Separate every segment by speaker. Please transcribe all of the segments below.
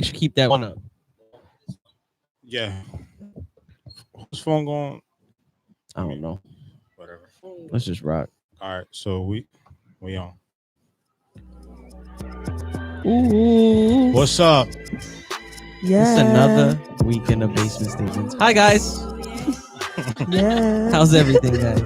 Speaker 1: You should keep that one up.
Speaker 2: Yeah. Whose phone going?
Speaker 1: I don't know.
Speaker 2: Whatever.
Speaker 1: Let's just rock.
Speaker 2: All right. So we on.
Speaker 1: Ooh.
Speaker 2: What's up?
Speaker 3: Yeah.
Speaker 1: It's another weekend of basement statements. Hi guys.
Speaker 3: Yeah.
Speaker 1: How's everything, guys?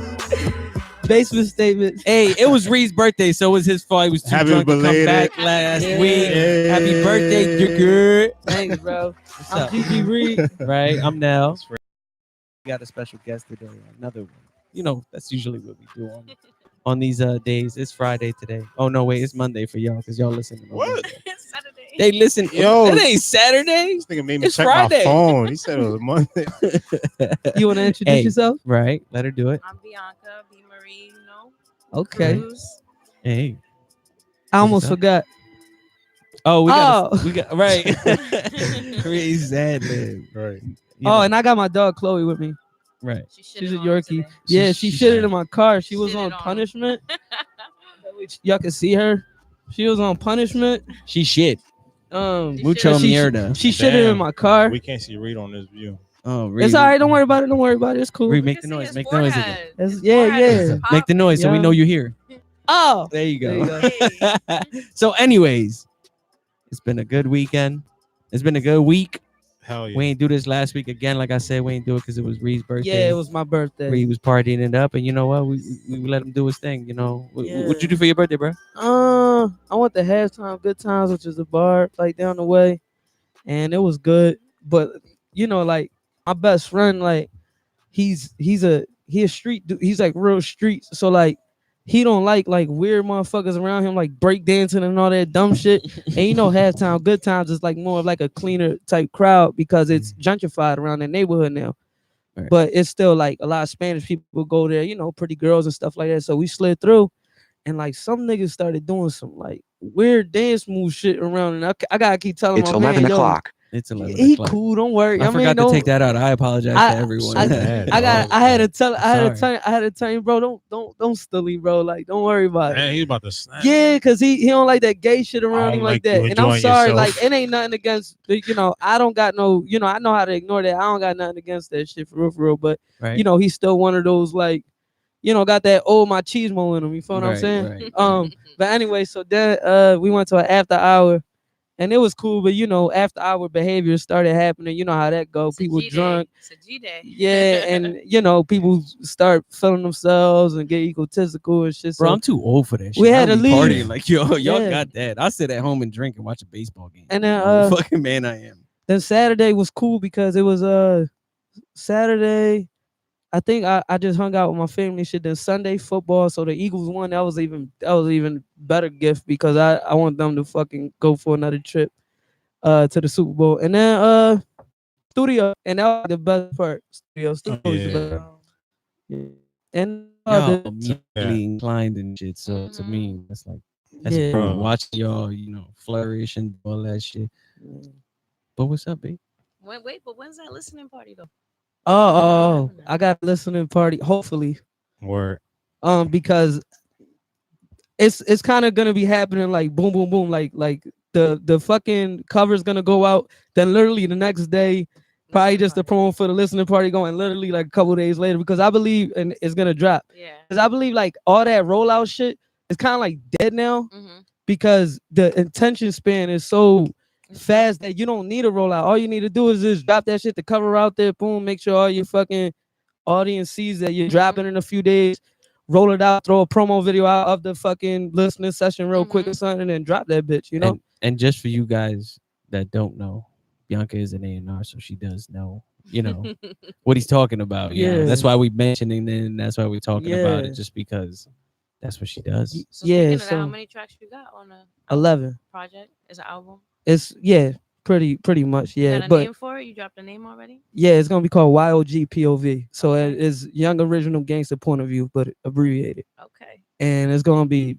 Speaker 3: Basement statements.
Speaker 1: Hey, it was Reed's birthday, so it was his fault. He was too
Speaker 2: Happy
Speaker 1: drunk to come
Speaker 2: belated.
Speaker 1: back last
Speaker 3: Yeah.
Speaker 1: week.
Speaker 2: Hey.
Speaker 1: Happy birthday, you good?
Speaker 3: Thanks, bro.
Speaker 1: What's
Speaker 3: I'm
Speaker 1: up?
Speaker 3: Gigi Reed.
Speaker 1: Right, I'm Nell. We got a special guest today, another one. You know, that's usually what we do on these days. It's Friday today. Oh no, wait, it's Monday for y'all because y'all listen. To
Speaker 2: What?
Speaker 1: Monday.
Speaker 4: It's Saturday.
Speaker 1: They listen.
Speaker 2: Yo.
Speaker 1: It ain't Saturday,
Speaker 2: This nigga made me
Speaker 1: It's
Speaker 2: check
Speaker 1: Friday.
Speaker 2: my phone. He said it was Monday.
Speaker 3: You want to introduce
Speaker 1: Hey.
Speaker 3: yourself?
Speaker 1: right? Let her do it.
Speaker 4: I'm Bianca, B. Marie, you know.
Speaker 3: Okay.
Speaker 4: Cruz.
Speaker 1: Hey.
Speaker 3: I almost
Speaker 1: What's up?
Speaker 3: forgot.
Speaker 1: Oh, we got.
Speaker 3: Oh.
Speaker 1: We got right. Crazy sad man.
Speaker 2: Right.
Speaker 1: You
Speaker 3: Oh,
Speaker 1: know,
Speaker 3: and I got my dog Chloe with me.
Speaker 1: right.
Speaker 3: She's a
Speaker 4: on
Speaker 3: Yorkie.
Speaker 4: today.
Speaker 3: Yeah, she
Speaker 1: She's
Speaker 3: shitted
Speaker 1: bad.
Speaker 3: in my car. She was
Speaker 4: Shitted
Speaker 3: on
Speaker 4: on.
Speaker 3: punishment. Which y'all can see her. She was on punishment.
Speaker 1: She shit.
Speaker 4: She
Speaker 1: Mucho
Speaker 3: she,
Speaker 1: mierda.
Speaker 3: She shitted in
Speaker 2: Damn.
Speaker 3: my car.
Speaker 2: We can't see Reed on this view.
Speaker 1: Oh, Reed.
Speaker 3: It's all right. Don't worry about it. Don't worry about it. It's cool.
Speaker 1: Reed,
Speaker 4: We
Speaker 1: make
Speaker 4: can
Speaker 1: the
Speaker 4: see
Speaker 1: noise.
Speaker 4: his
Speaker 1: Make the noise again.
Speaker 4: forehead.
Speaker 3: That's-
Speaker 4: His
Speaker 3: yeah,
Speaker 4: forehead is
Speaker 3: yeah.
Speaker 1: Make the noise so we
Speaker 3: Yeah.
Speaker 1: know you're here.
Speaker 3: Oh,
Speaker 1: There you go.
Speaker 3: There
Speaker 4: you
Speaker 1: So, anyways, it's been a good weekend. It's been a good week.
Speaker 2: Hell yeah.
Speaker 1: We ain't do this last week again. Like I said, we ain't do it because it was Reed's birthday.
Speaker 3: yeah, it was my birthday.
Speaker 1: Reed was partying it up, and you know what? We let him do his thing. You know, what'd you do for your birthday, bro?
Speaker 3: I went to halftime Good Times, which is a bar like down the way, and it was good. But you know, like my best friend, like he's a street dude. He's like real street. So like he don't like weird motherfuckers around him, like break dancing and all that dumb shit. And you know, halftime Good Times is like more of like a cleaner type crowd because it's gentrified around the neighborhood now.
Speaker 1: Right.
Speaker 3: But it's still like a lot of Spanish people go there, you know, pretty girls and stuff like that. So we slid through, and like some niggas started doing some like weird dance move shit around, and I gotta keep telling
Speaker 5: It's
Speaker 3: my
Speaker 5: 11
Speaker 3: man,
Speaker 5: o'clock.
Speaker 1: It's 11
Speaker 3: he
Speaker 1: o'clock.
Speaker 3: cool, don't worry.
Speaker 1: I forgot
Speaker 3: mean,
Speaker 1: to take that out. I apologize
Speaker 3: I-
Speaker 1: to everyone.
Speaker 3: I-
Speaker 2: bad,
Speaker 3: I had to tell,
Speaker 1: Sorry.
Speaker 3: I had to tell him, bro, don't silly, bro. Like, don't worry about it.
Speaker 2: Man, he's about to snap.
Speaker 3: Yeah, cause he don't like that gay shit around
Speaker 2: don't
Speaker 3: him like
Speaker 2: like
Speaker 3: that.
Speaker 2: you
Speaker 3: And I'm
Speaker 2: enjoying
Speaker 3: sorry,
Speaker 2: yourself.
Speaker 3: like it ain't nothing against you know, I don't got no, you know, I know how to ignore that. I don't got nothing against that shit for real. But
Speaker 1: Right.
Speaker 3: you know, he's still one of those like, you know, got that old machismo in him. You feel what I'm
Speaker 1: Right,
Speaker 3: saying?
Speaker 1: right.
Speaker 3: But anyway, so then we went to an after hour, and it was cool. But you know, after hour behavior started happening. You know how that go.
Speaker 4: It's a
Speaker 3: People
Speaker 4: G-Day.
Speaker 3: drunk.
Speaker 4: It's a G-Day.
Speaker 3: Yeah, and you know, people start feeling themselves and get egotistical and shit.
Speaker 1: Bro,
Speaker 3: So
Speaker 1: I'm too old for that shit.
Speaker 3: We had
Speaker 1: I
Speaker 3: to
Speaker 1: be
Speaker 3: leave.
Speaker 1: partying like y'all
Speaker 3: Yeah.
Speaker 1: got that. I sit at home and drink and watch a baseball game.
Speaker 3: and then
Speaker 1: What a fucking man I am.
Speaker 3: then Saturday was cool because it was Saturday. I think I just hung out with my family and shit. Then Sunday football, so the Eagles won. That was even better gift because I want them to fucking go for another trip to the Super Bowl. And then studio, and that was the best part. Studio was the
Speaker 2: Yeah.
Speaker 3: best. Yeah. And
Speaker 1: Y'all
Speaker 3: the,
Speaker 1: musically inclined and shit. So to me, that's like that's
Speaker 3: Yeah.
Speaker 1: bro. Watching y'all, you know, flourish and all that shit. But what's up, babe?
Speaker 4: Wait, but when's that listening party though?
Speaker 3: oh, I got a listening party. Hopefully,
Speaker 2: Word.
Speaker 3: because it's kind of gonna be happening like boom, boom, boom, like the fucking cover's gonna go out. Then literally the next day, probably just the promo for the listening party going literally like a couple days later because I believe and it's gonna drop.
Speaker 4: Yeah.
Speaker 3: Because I believe like all that rollout shit is kind of like dead now
Speaker 4: Mm-hmm.
Speaker 3: because the attention span is so fast that you don't need a rollout. All you need to do is just drop that shit, the cover out there, boom, make sure all your fucking audience sees that you're dropping in a few days. Roll it out, throw a promo video out of the fucking listening session real quick or something, and then drop that bitch. You know.
Speaker 1: And just for you guys that don't know, Bianca is an A&R, so she does know, you know, what he's talking about. You know?
Speaker 3: Yeah.
Speaker 1: That's why we mentioning it, and that's why we're talking about
Speaker 3: Yeah.
Speaker 1: it, just because that's what she does.
Speaker 4: So
Speaker 3: Yeah,
Speaker 4: speaking of that, how
Speaker 3: so-
Speaker 4: many tracks you got on the
Speaker 3: 11.
Speaker 4: project? Is an album?
Speaker 3: It's pretty much
Speaker 4: You
Speaker 3: yeah.
Speaker 4: got a
Speaker 3: But
Speaker 4: name for it? You dropped a name already?
Speaker 3: yeah, it's gonna be called YOG POV. So
Speaker 4: Okay.
Speaker 3: it's Young Original Gangster Point of View, but abbreviated.
Speaker 4: Okay.
Speaker 3: And it's gonna be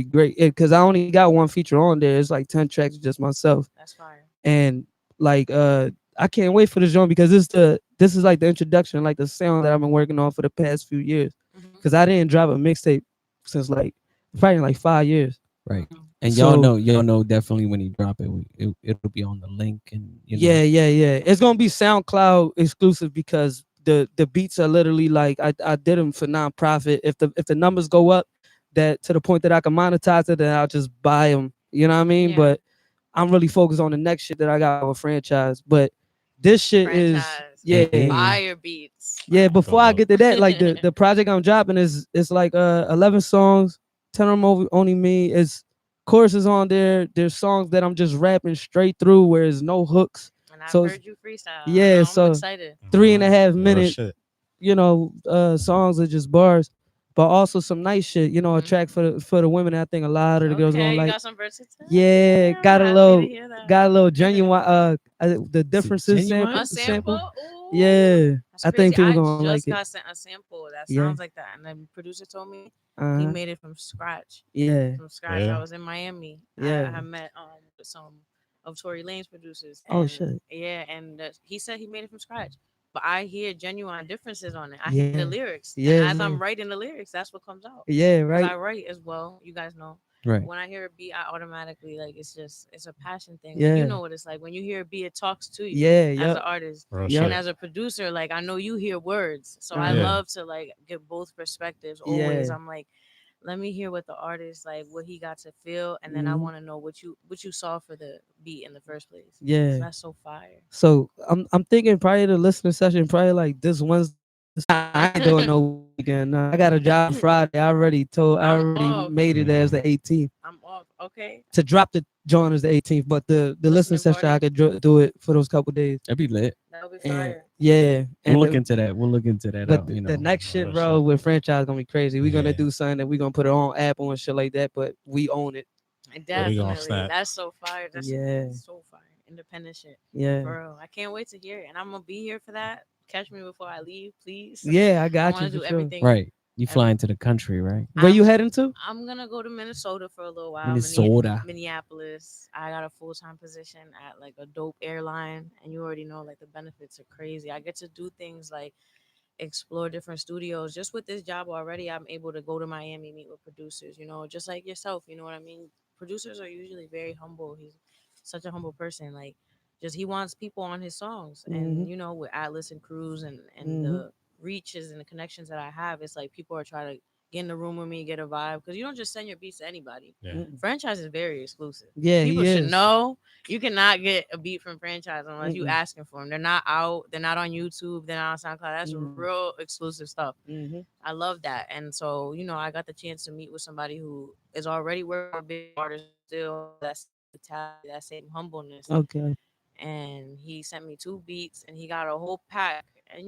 Speaker 3: great because I only got one feature on there. It's like 10 tracks just myself.
Speaker 4: That's fire.
Speaker 3: And like I can't wait for this joint because this is like the introduction, like the sound that I've been working on for the past few years.
Speaker 4: Mhm.
Speaker 3: Because I didn't drop a mixtape since like probably like 5 years.
Speaker 1: Right. And
Speaker 3: So-
Speaker 1: y'all know definitely when he drop it, it'll be on the link and
Speaker 3: Yeah. It's gonna be SoundCloud exclusive because the beats are literally like I did them for nonprofit. If the numbers go up, that to the point that I can monetize it, then I'll just buy them. You know what I mean?
Speaker 4: Yeah.
Speaker 3: But I'm really focused on the next shit that I got with franchise. But this shit is
Speaker 4: Franchise.
Speaker 3: yeah.
Speaker 4: Fire beats.
Speaker 3: Yeah, before I
Speaker 2: Dog.
Speaker 3: get to that, like the project I'm dropping is it's like 11 songs, 10 of them only me. It's choruses on there. There's songs that I'm just rapping straight through where there's no hooks.
Speaker 4: And I've
Speaker 3: So it's-
Speaker 4: heard you freestyle.
Speaker 3: yeah,
Speaker 4: I'm
Speaker 3: so-
Speaker 4: excited.
Speaker 3: 3.5
Speaker 2: Real
Speaker 3: minute,
Speaker 2: shit.
Speaker 3: songs are just bars, but also some nice shit. A
Speaker 4: Mhm.
Speaker 3: track for the women. I think a lot of the girls
Speaker 4: Okay,
Speaker 3: gonna
Speaker 4: you
Speaker 3: like.
Speaker 4: got some versatility.
Speaker 3: Yeah,
Speaker 4: I'm
Speaker 3: got a
Speaker 4: happy
Speaker 3: little-
Speaker 4: to hear that.
Speaker 3: Got a little genuine. The differences
Speaker 1: genuine?
Speaker 3: sample.
Speaker 4: a sample. Ooh,
Speaker 3: Yeah,
Speaker 4: that's
Speaker 3: I think
Speaker 4: crazy.
Speaker 3: people gonna like
Speaker 4: just
Speaker 3: it.
Speaker 4: got sent a sample that
Speaker 3: Yeah.
Speaker 4: sounds like that, and the producer told me he
Speaker 3: Uh-huh.
Speaker 4: made it from scratch.
Speaker 3: Yeah.
Speaker 4: From scratch.
Speaker 2: Yeah.
Speaker 4: I was in Miami.
Speaker 3: Yeah.
Speaker 4: I met with some of Tory Lane's producers.
Speaker 3: Oh,
Speaker 4: and-
Speaker 3: shit.
Speaker 4: Yeah, and he said he made it from scratch. But I hear genuine differences on it. I hear
Speaker 3: Yeah.
Speaker 4: the lyrics.
Speaker 3: Yeah,
Speaker 4: And as
Speaker 3: yeah.
Speaker 4: I'm writing the lyrics, that's what comes out.
Speaker 3: Yeah,
Speaker 4: 'Cause
Speaker 3: right.
Speaker 4: I write as well. You guys know.
Speaker 1: right.
Speaker 4: When I hear a beat, I automatically it's a passion thing.
Speaker 3: Yeah.
Speaker 4: You know what it's like when you hear a beat, it talks to you
Speaker 3: Yeah,
Speaker 4: as
Speaker 3: yeah.
Speaker 4: an artist.
Speaker 2: Real
Speaker 3: Yeah.
Speaker 2: shit.
Speaker 4: And as a producer, like I know you hear words. So I
Speaker 3: Yeah.
Speaker 4: love to like get both perspectives always.
Speaker 3: Yeah.
Speaker 4: I'm like, let me hear what the artist like what he got to feel and then I
Speaker 3: Mhm.
Speaker 4: want to know what you saw for the beat in the first place.
Speaker 3: Yeah.
Speaker 4: So that's so fire.
Speaker 3: So I'm thinking probably the listening session probably like this Wednesday. I ain't doing no weekend. No. I got a job Friday. I already
Speaker 4: I'm off.
Speaker 3: made it as the 18th
Speaker 4: I'm off. Okay.
Speaker 3: to drop the joint as the 18th, but the listening
Speaker 4: Listening
Speaker 3: session I
Speaker 4: party.
Speaker 3: could do it for those couple days.
Speaker 1: That'd be lit.
Speaker 4: That'll be
Speaker 3: And
Speaker 4: fire.
Speaker 3: yeah,
Speaker 1: We'll
Speaker 3: and
Speaker 1: look
Speaker 3: the-
Speaker 1: into that. We'll look into that.
Speaker 3: but
Speaker 1: out,
Speaker 3: the next shit,
Speaker 2: Real
Speaker 3: bro,
Speaker 2: shit.
Speaker 3: with franchise gonna be crazy. We're gonna
Speaker 2: Yeah.
Speaker 3: do something that we're gonna put it on Apple and shit like that, but we own it.
Speaker 4: Definitely.
Speaker 2: snap.
Speaker 4: That's so fire. That's
Speaker 3: Yeah.
Speaker 4: so fire. Independent shit.
Speaker 3: Yeah.
Speaker 4: Bro, I can't wait to hear it. And I'm gonna be here for that. Catch me before I leave, please.
Speaker 3: Yeah, I
Speaker 4: I
Speaker 3: got
Speaker 4: want
Speaker 3: you
Speaker 4: to
Speaker 3: for
Speaker 4: do
Speaker 3: sure.
Speaker 4: everything.
Speaker 1: right. You fly into the country, right?
Speaker 3: Where you
Speaker 4: I'm-
Speaker 3: heading to?
Speaker 4: I'm gonna go to Minnesota for a little while.
Speaker 1: Minnesota.
Speaker 4: Minneapolis. I got a full time position at like a dope airline, and you already know like the benefits are crazy. I get to do things like explore different studios. Just with this job already, I'm able to go to Miami, meet with producers. Just like yourself. You know what I mean? Producers are usually very humble. He's such a humble person. Like, just he wants people on his songs, and with Atlas and Cruz and the reaches and the connections that I have, it's like people are trying to get in the room with me, get a vibe, because you don't just send your beats to anybody.
Speaker 2: Yeah.
Speaker 4: Franchise is very exclusive.
Speaker 3: Yeah,
Speaker 4: People
Speaker 3: he
Speaker 4: should
Speaker 3: is.
Speaker 4: know you cannot get a beat from franchise unless you
Speaker 3: Mm-mm.
Speaker 4: asking for them. They're not out. They're not on YouTube. They're not on SoundCloud. That's
Speaker 3: Mhm.
Speaker 4: real exclusive stuff.
Speaker 3: Mm-hmm.
Speaker 4: I love that. And so, I got the chance to meet with somebody who is already working with big artists still. That's the talent, that same humbleness.
Speaker 3: Okay.
Speaker 4: And he sent me 2 beats and he got a whole pack. And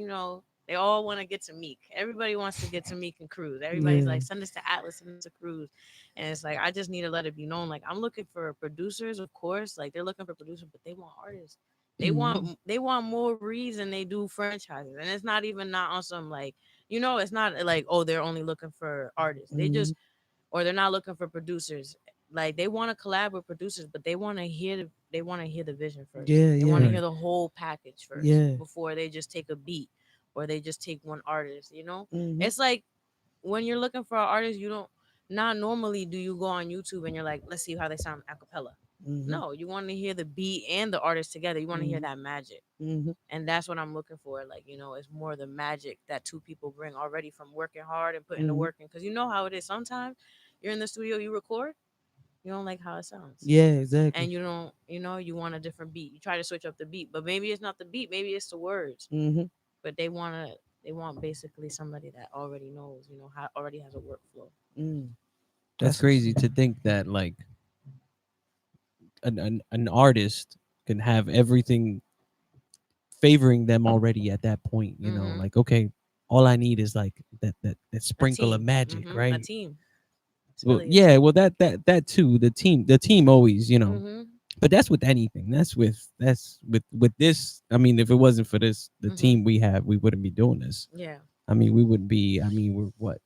Speaker 4: they all want to get to Meek. Everybody wants to get to Meek and Cruz. Everybody's
Speaker 3: Yeah.
Speaker 4: like, send this to Atlas, send this to Cruz. And it's like, I just need to let it be known. Like, I'm looking for producers, of course. Like, they're looking for producers, but they want artists. They want more reads than they do franchises. And it's not even not on some like, it's not like, oh, they're only looking for artists. They just, or they're not looking for producers. Like they want to collab with producers, but they want to hear the vision first.
Speaker 3: Yeah,
Speaker 4: They want to
Speaker 3: yeah.
Speaker 4: hear the whole package first
Speaker 3: Yeah.
Speaker 4: before they just take a beat or they just take one artist.
Speaker 3: Mhm.
Speaker 4: It's like when you're looking for an artist, not normally do you go on YouTube and you're like, let's see how they sound a cappella.
Speaker 3: Mhm.
Speaker 4: No, you want to hear the beat and the artist together. You want to hear
Speaker 3: Mhm.
Speaker 4: that magic.
Speaker 3: Mhm.
Speaker 4: And that's what I'm looking for. Like, it's more the magic that 2 people bring already from working hard and putting the
Speaker 3: Mhm.
Speaker 4: work in. Because you know how it is. Sometimes you're in the studio, you record, you don't like how it sounds.
Speaker 3: Yeah, exactly.
Speaker 4: And you don't, you want a different beat. You try to switch up the beat, but maybe it's not the beat, maybe it's the words.
Speaker 3: Mm-hmm.
Speaker 4: But they want basically somebody that already knows, how already has a workflow.
Speaker 1: That's crazy to think that like an artist can have everything favoring them already at that point.
Speaker 4: Mhm.
Speaker 1: Like okay, all I need is like that sprinkle of
Speaker 4: team.
Speaker 1: magic,
Speaker 4: Mhm,
Speaker 1: right?
Speaker 4: A team. It's
Speaker 1: Well,
Speaker 4: really a
Speaker 1: yeah, well that too. The team always,
Speaker 4: Mhm.
Speaker 1: But that's with anything. That's with this. I mean, if it wasn't for this, the
Speaker 4: Mhm.
Speaker 1: team we have, we wouldn't be doing this.
Speaker 4: Yeah.
Speaker 1: I mean, we wouldn't be. I mean, we're what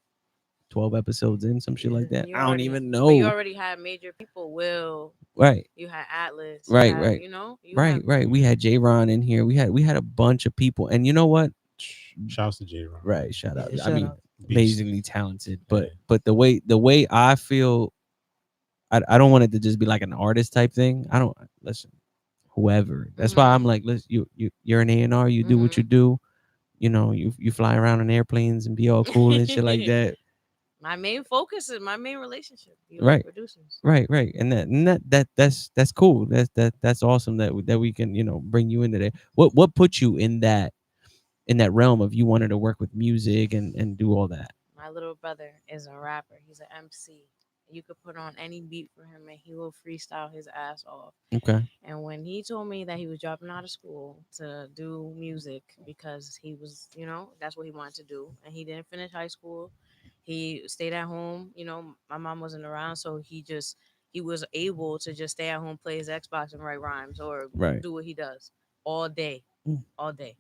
Speaker 1: 12 episodes in, some shit like that.
Speaker 4: You
Speaker 1: I don't
Speaker 4: already-
Speaker 1: even
Speaker 4: But you
Speaker 1: know.
Speaker 4: already had major people. Will,
Speaker 1: Right,
Speaker 4: you had Atlas. you
Speaker 1: Right,
Speaker 4: had,
Speaker 1: right.
Speaker 4: You
Speaker 1: right,
Speaker 4: had-
Speaker 1: right. We had J Ron in here. We had a bunch of people, and you know what?
Speaker 2: Shouts to J Rock.
Speaker 1: Right, shout out.
Speaker 3: Yeah,
Speaker 1: I
Speaker 3: shout
Speaker 1: mean,
Speaker 3: out.
Speaker 1: amazingly talented. But
Speaker 2: Yeah.
Speaker 1: but the way I feel I don't want it to just be like an artist type thing. I don't listen. Whoever. That's why I'm like, listen, you're an A&R. You do what you do. You know, you fly around in airplanes and be all cool and shit like that.
Speaker 4: My main focus is my main relationship. You
Speaker 1: Right.
Speaker 4: producers.
Speaker 1: Right. And that's cool. That's awesome that we can, bring you into that. What put you in that realm of you wanted to work with music and do all that?
Speaker 4: My little brother is a rapper. He's an MC. You could put on any beat for him and he will freestyle his ass off.
Speaker 1: Okay.
Speaker 4: And when he told me that he was dropping out of school to do music because he was, that's what he wanted to do, and he didn't finish high school, he stayed at home. My mom wasn't around, so he was able to just stay at home, play his Xbox, and write rhymes or
Speaker 1: Right.
Speaker 4: do what he does all day,
Speaker 3: Mm.
Speaker 4: all day.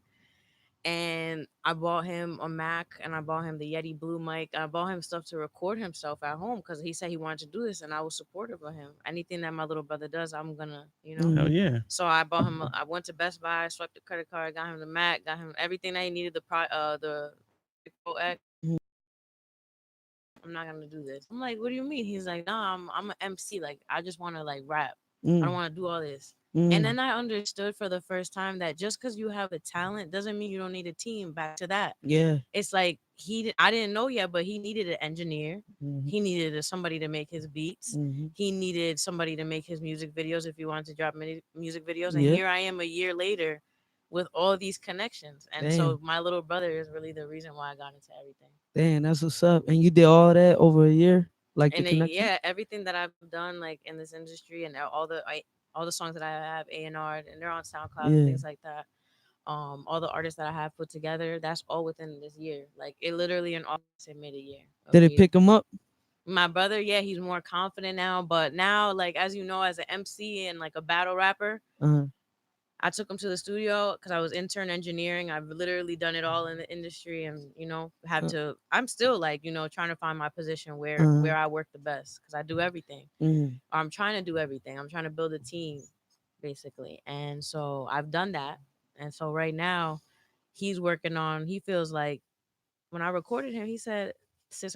Speaker 4: And I bought him a Mac and I bought him the Yeti Blue mic. I bought him stuff to record himself at home because he said he wanted to do this, and I was supportive of him. Anything that my little brother does, I'm gonna.
Speaker 1: Hell
Speaker 3: Mhm.
Speaker 1: yeah.
Speaker 4: So I bought him. I went to Best Buy, swiped the credit card, got him the Mac, got him everything that he needed. The Pro X.
Speaker 3: Mhm.
Speaker 4: I'm not gonna do this. I'm like, what do you mean? He's like, nah, I'm an MC. Like, I just want to like rap. I don't
Speaker 3: Mm.
Speaker 4: want to do all this. And
Speaker 3: Mm.
Speaker 4: then I understood for the first time that just because you have a talent doesn't mean you don't need a team. Back to that,
Speaker 3: Yeah.
Speaker 4: it's like I didn't know yet, but he needed an engineer.
Speaker 3: Mhm.
Speaker 4: He needed somebody to make his beats.
Speaker 3: Mhm.
Speaker 4: He needed somebody to make his music videos if he wanted to drop many music videos. And
Speaker 3: Yep.
Speaker 4: here I am a year later with all these connections. And so
Speaker 3: Damn.
Speaker 4: my little brother is really the reason why I got into everything.
Speaker 3: Damn, that's what's up. And you did all that over a year, like the
Speaker 4: And
Speaker 3: connection.
Speaker 4: yeah, everything that I've done like in this industry and all the songs that I have A&R and they're on SoundCloud and
Speaker 3: Yeah.
Speaker 4: things like that. All the artists that I have put together, that's all within this year. Like it literally in August it made a year of
Speaker 3: Did it
Speaker 4: me.
Speaker 3: pick him up?
Speaker 4: My brother, yeah, he's more confident now. But now, like as you know, as an MC and like a battle rapper,
Speaker 3: Uh-huh.
Speaker 4: I took him to the studio because I was intern engineering. I've literally done it all in the industry, and have
Speaker 3: Uh,
Speaker 4: to. I'm still like trying to find my position where
Speaker 3: uh-huh.
Speaker 4: where I work the best because I do everything.
Speaker 3: Mm.
Speaker 4: I'm trying to do everything. I'm trying to build a team, basically, and so I've done that. And so right now, he's working on. He feels like when I recorded him, he said, "Sis,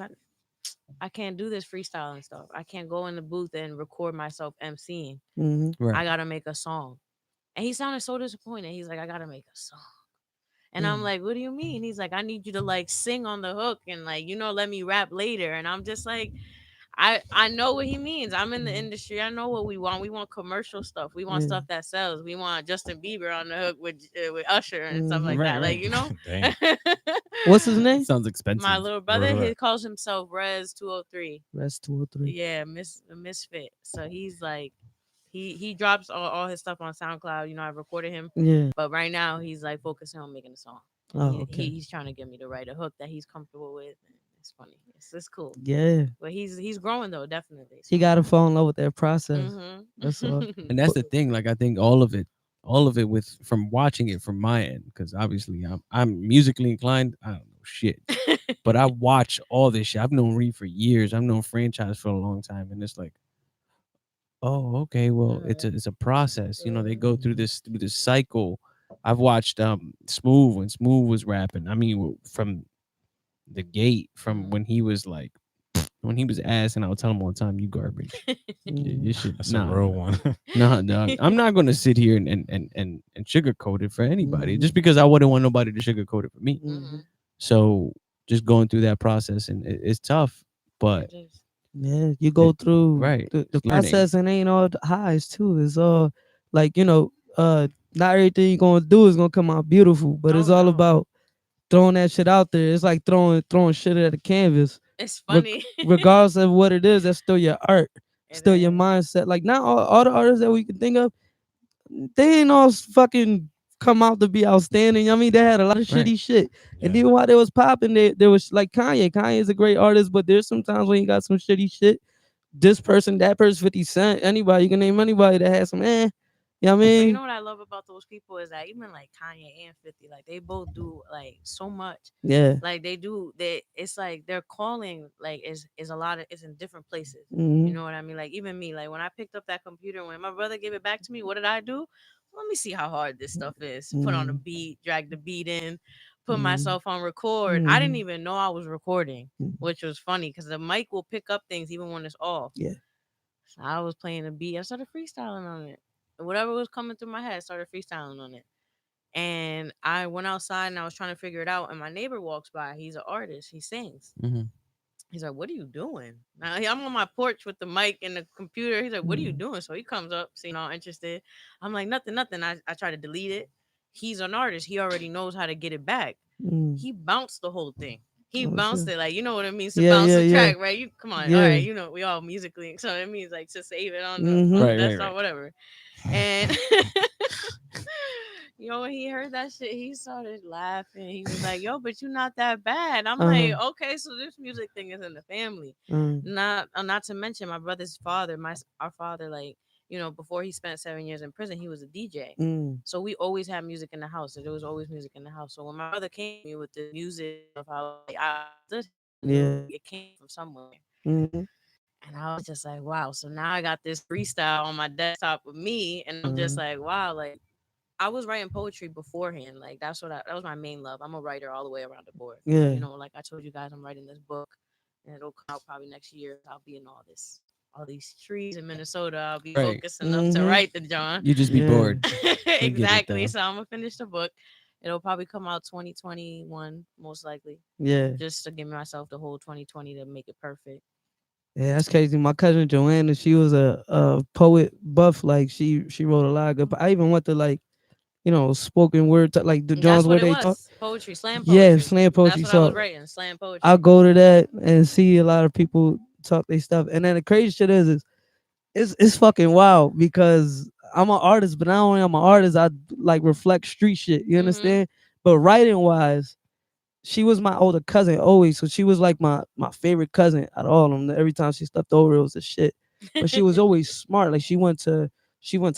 Speaker 4: I can't do this freestyle and stuff. I can't go in the booth and record myself emceeing.
Speaker 3: Mhm.
Speaker 4: I
Speaker 1: Right.
Speaker 4: gotta make a song." And he sounded so disappointed. He's like, "I gotta make a song." And I'm
Speaker 3: Mm.
Speaker 4: like, "What do you mean?" He's like, "I need you to like sing on the hook and like, let me rap later." And I'm just like, I know what he means. I'm in the
Speaker 3: Mhm.
Speaker 4: industry. I know what we want. We want commercial stuff. We want
Speaker 3: Yeah.
Speaker 4: stuff that sells. We want Justin Bieber on the hook with Usher and stuff like
Speaker 3: Mhm.
Speaker 1: Right.
Speaker 4: that. Like
Speaker 1: Right.
Speaker 2: Damn.
Speaker 3: What's his
Speaker 1: It
Speaker 3: name?
Speaker 1: sounds
Speaker 4: My
Speaker 1: expensive.
Speaker 4: little
Speaker 2: Word
Speaker 4: brother, he
Speaker 2: up.
Speaker 4: calls himself Rez 203.
Speaker 3: Rest 203.
Speaker 4: Yeah, Misfit. So he's like he drops all his stuff on SoundCloud. I recorded him,
Speaker 3: Yeah.
Speaker 4: but right now he's like focusing on making a song. And
Speaker 3: Oh, okay.
Speaker 4: he's trying to get me to write a hook that he's comfortable with. And it's funny. It's cool.
Speaker 3: Yeah.
Speaker 4: But he's growing though, definitely.
Speaker 3: He
Speaker 4: So
Speaker 3: gotta fall in love with that process. That's all.
Speaker 1: And that's
Speaker 4: mhm.
Speaker 1: the thing. Like I think all of it with from watching it from my end, because obviously I'm musically inclined. I don't know shit, but I watch all this shit. I've known Reed for years. I've known Franchise for a long time, and it's like, oh, okay, well, it's a process. They go through
Speaker 3: Mhm.
Speaker 1: this cycle. I've watched Smooth when Smooth was rapping. I mean, from the gate, from
Speaker 4: Mhm.
Speaker 1: when he was ass, and I would tell him all the time, "You garbage.
Speaker 3: Mhm.
Speaker 1: You should
Speaker 2: That's a
Speaker 1: nah."
Speaker 2: real one.
Speaker 1: Nah, dog. I'm not gonna sit here and sugarcoat it for anybody
Speaker 3: Mhm.
Speaker 1: just because I wouldn't want nobody to sugarcoat it for me.
Speaker 3: Mhm.
Speaker 1: So just going through that process and it's tough, but
Speaker 4: It is.
Speaker 3: Yeah, you go
Speaker 1: it,
Speaker 3: through
Speaker 1: right,
Speaker 3: the
Speaker 1: it's learning.
Speaker 3: process and ain't all the highs too. It's all like, not everything you're gonna do is gonna come out beautiful, but
Speaker 4: Oh
Speaker 3: it's all
Speaker 4: no.
Speaker 3: about throwing that shit out there. It's like throwing shit at a canvas.
Speaker 4: It's
Speaker 3: Reg-
Speaker 4: funny.
Speaker 3: Regardless of what it is, that's still your art,
Speaker 4: It
Speaker 3: still your
Speaker 4: is.
Speaker 3: mindset. Like now all the artists that we can think of, they ain't all fucking come out to be outstanding. I mean, they had a lot of
Speaker 1: Right.
Speaker 3: shitty shit. And
Speaker 2: Yeah.
Speaker 3: even while they was popping, there was like Kanye. Kanye is a great artist, but there's sometimes when you got some shitty shit. This person, that person, 50 Cent, anybody, you can name anybody that has some you know what I
Speaker 4: But you
Speaker 3: mean?
Speaker 4: know what I love about those people is that even like Kanye and 50, like they both do like so much.
Speaker 3: Yeah.
Speaker 4: Like it's like their calling like is a lot of it's in different places. You
Speaker 3: Hmm.
Speaker 4: know what I mean? Like even me, like when I picked up that computer, when my brother gave it back to me, what did I do? Let me see how hard this stuff is. Put on a
Speaker 3: Hmm.
Speaker 4: beat, drag the beat in, put
Speaker 3: Hmm.
Speaker 4: myself on record. I didn't
Speaker 3: Hmm.
Speaker 4: even know I was recording, which was funny because the mic will pick up things even when it's off.
Speaker 3: Yeah.
Speaker 4: I was playing a beat. I started freestyling on it. Whatever was coming through my head, I started freestyling on it. And I went outside and I was trying to figure it out. And my neighbor walks by. He's an artist. He sings.
Speaker 1: Mhm.
Speaker 4: He's like, "What are you doing?" Now I'm on my porch with the mic and the computer. He's like, "What are you doing?" So he comes up, seeing all interested. I'm like, "Nothing, nothing." I try to delete it. He's an artist. He already knows how to get it back.
Speaker 3: Mm.
Speaker 4: He bounced the whole thing. He
Speaker 3: Oh,
Speaker 4: bounced
Speaker 3: shit.
Speaker 4: it like, you know what it means to
Speaker 3: Yeah,
Speaker 4: bounce
Speaker 3: yeah,
Speaker 4: the
Speaker 3: yeah.
Speaker 4: track, right? You come on, all
Speaker 3: Yeah.
Speaker 4: right, you know we all musically, so it means like to save it on the,
Speaker 3: Mhm.
Speaker 4: on the
Speaker 1: Right, right,
Speaker 4: desktop,
Speaker 1: right.
Speaker 4: whatever. And yo, when he heard that shit, he started laughing. He was like, "Yo, but you're not that bad." I'm like, "Okay, so this music thing is in the family." Not to mention my brother's father, our father, like, you know, before he spent 7 years in prison, he was a DJ.
Speaker 3: Mm.
Speaker 4: So we always had music in the house. There was always music in the house. So when my brother came to me with the music of how like, I understood,
Speaker 3: Yeah.
Speaker 4: it came from somewhere.
Speaker 3: Mhm.
Speaker 4: And I was just like, wow. So now I got this freestyle on my desktop with me, and I'm just like, wow, like I was writing poetry beforehand. Like that was my main love. I'm a writer all the way around the board.
Speaker 3: Yeah.
Speaker 4: You know, like I told you guys, I'm writing this book, and it'll come out probably next year. I'll be in all these trees in Minnesota. I'll be
Speaker 1: Right.
Speaker 4: focused enough to
Speaker 3: Mhm.
Speaker 4: write the John.
Speaker 1: You just be
Speaker 3: Yeah.
Speaker 1: bored.
Speaker 4: Exactly.
Speaker 1: though.
Speaker 4: So I'm gonna finish the book. It'll probably come out 2021, most likely,
Speaker 3: Yeah.
Speaker 4: just to give myself the whole 2020 to make it perfect.
Speaker 3: Yeah, that's crazy. My cousin Joanna, she was a poet buff. Like she wrote a lot of good. I even went to like, spoken word, like the
Speaker 4: That's
Speaker 3: Johns
Speaker 4: what
Speaker 3: where
Speaker 4: it
Speaker 3: they talk.
Speaker 4: was. Poetry, slam
Speaker 3: Yeah,
Speaker 4: poetry.
Speaker 3: slam
Speaker 4: That's
Speaker 3: poetry.
Speaker 4: what I was
Speaker 3: So
Speaker 4: writing. Slam poetry.
Speaker 3: I'll go to that and see a lot of people talk their stuff. And then the crazy shit is it's fucking wild because I'm an artist, but not only I'm an artist, I like reflect street shit. You
Speaker 4: Mhm.
Speaker 3: understand? But writing wise, she was my older cousin always, so she was like my favorite cousin out of all of them. Every time she stepped over, it was a shit. But she was always smart. Like she went to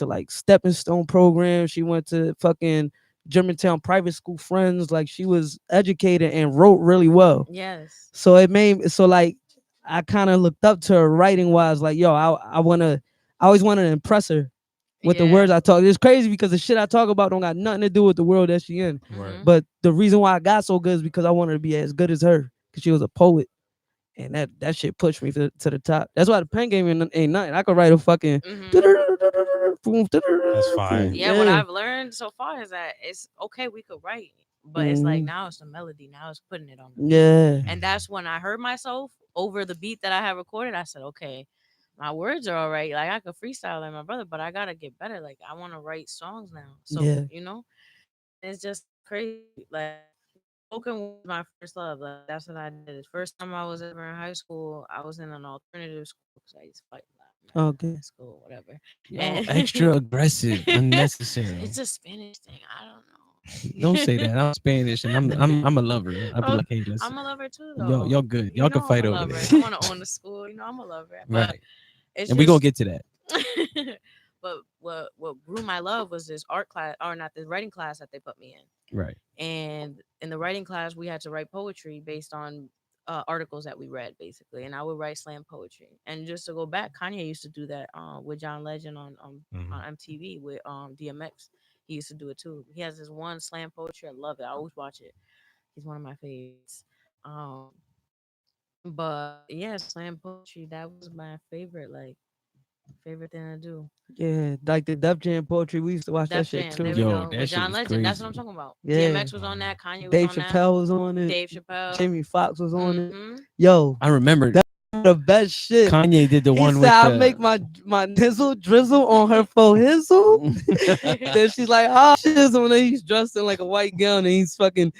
Speaker 3: like stepping stone program. She went to fucking Germantown private school friends. Like she was educated and wrote really well.
Speaker 4: Yes.
Speaker 3: So it made so like I kind of looked up to her writing wise. Like yo, I always wanted to impress her with the words I talk. It's crazy because the shit I talk about don't got nothing to do with the world that she in.
Speaker 2: Right.
Speaker 3: But the reason why I got so good is because I wanted to be as good as her because she was a poet. And that shit pushed me to the top. That's why the pen game ain't nothing. I could write a fucking
Speaker 2: That's fire.
Speaker 4: Yeah, what I've learned so far is that it's okay, we could write, but it's like now it's the melody, now it's putting it on the beat.
Speaker 3: Yeah.
Speaker 4: And that's when I heard myself over the beat that I have recorded. I said, okay, my words are all right. Like I could freestyle like my brother, but I gotta get better. Like I want to write songs now. So
Speaker 3: Yeah.
Speaker 4: it's just crazy. Like spoken was my first love. Like that's what I did. The first time I was ever in high school, I was in an alternative school because I used to fight a lot.
Speaker 3: Okay.
Speaker 4: In school, whatever.
Speaker 1: Yo,
Speaker 4: And-
Speaker 1: extra aggressive, unnecessary.
Speaker 4: It's a Spanish thing. I don't know.
Speaker 1: Don't say that. I'm Spanish and I'm a lover. I'd be like, hey, listen,
Speaker 4: I'm a lover too, though.
Speaker 1: y'all good.
Speaker 4: You
Speaker 1: Y'all can
Speaker 4: know
Speaker 1: fight
Speaker 4: I'm a
Speaker 1: over
Speaker 4: lover.
Speaker 1: there.
Speaker 4: I want to own the school. You know, I'm a lover. But
Speaker 1: Right.
Speaker 4: it's
Speaker 1: And we gonna
Speaker 4: just-
Speaker 1: get to that.
Speaker 4: But what grew my love was this art class, or not this writing class that they put me in.
Speaker 1: Right.
Speaker 4: And in the writing class, we had to write poetry based on articles that we read, basically. And I would write slam poetry. And just to go back, Kanye used to do that with John Legend on MTV with DMX. He used to do it too. He has this one slam poetry. I love it. I always watch it. He's one of my favorites. But yeah, slam poetry, that was my favorite, like favorite thing to do.
Speaker 3: Yeah, like the Def Jam poetry. We used to watch that
Speaker 4: Def
Speaker 3: shit
Speaker 4: Jam,
Speaker 3: too.
Speaker 4: there we
Speaker 1: Yo,
Speaker 4: go.
Speaker 1: that
Speaker 4: With
Speaker 1: shit
Speaker 4: John
Speaker 1: was
Speaker 4: Legend, that's what I'm
Speaker 1: crazy.
Speaker 4: talking about.
Speaker 3: Yeah.
Speaker 4: DMX was on that. Kanye was
Speaker 3: Dave
Speaker 4: on
Speaker 3: Chappelle was on
Speaker 4: that.
Speaker 3: it.
Speaker 4: Dave Chappelle.
Speaker 3: Jamie Foxx was on it.
Speaker 4: Mhm.
Speaker 3: Yo,
Speaker 1: I remember
Speaker 3: the best shit.
Speaker 1: Kanye did the
Speaker 3: He
Speaker 1: one
Speaker 3: said,
Speaker 1: with
Speaker 3: "I
Speaker 1: the
Speaker 3: make my nizzle drizzle on her faux hizzle." Then she's like, "Oh, shizzle." And then he's dressed in like a white gown and he's fucking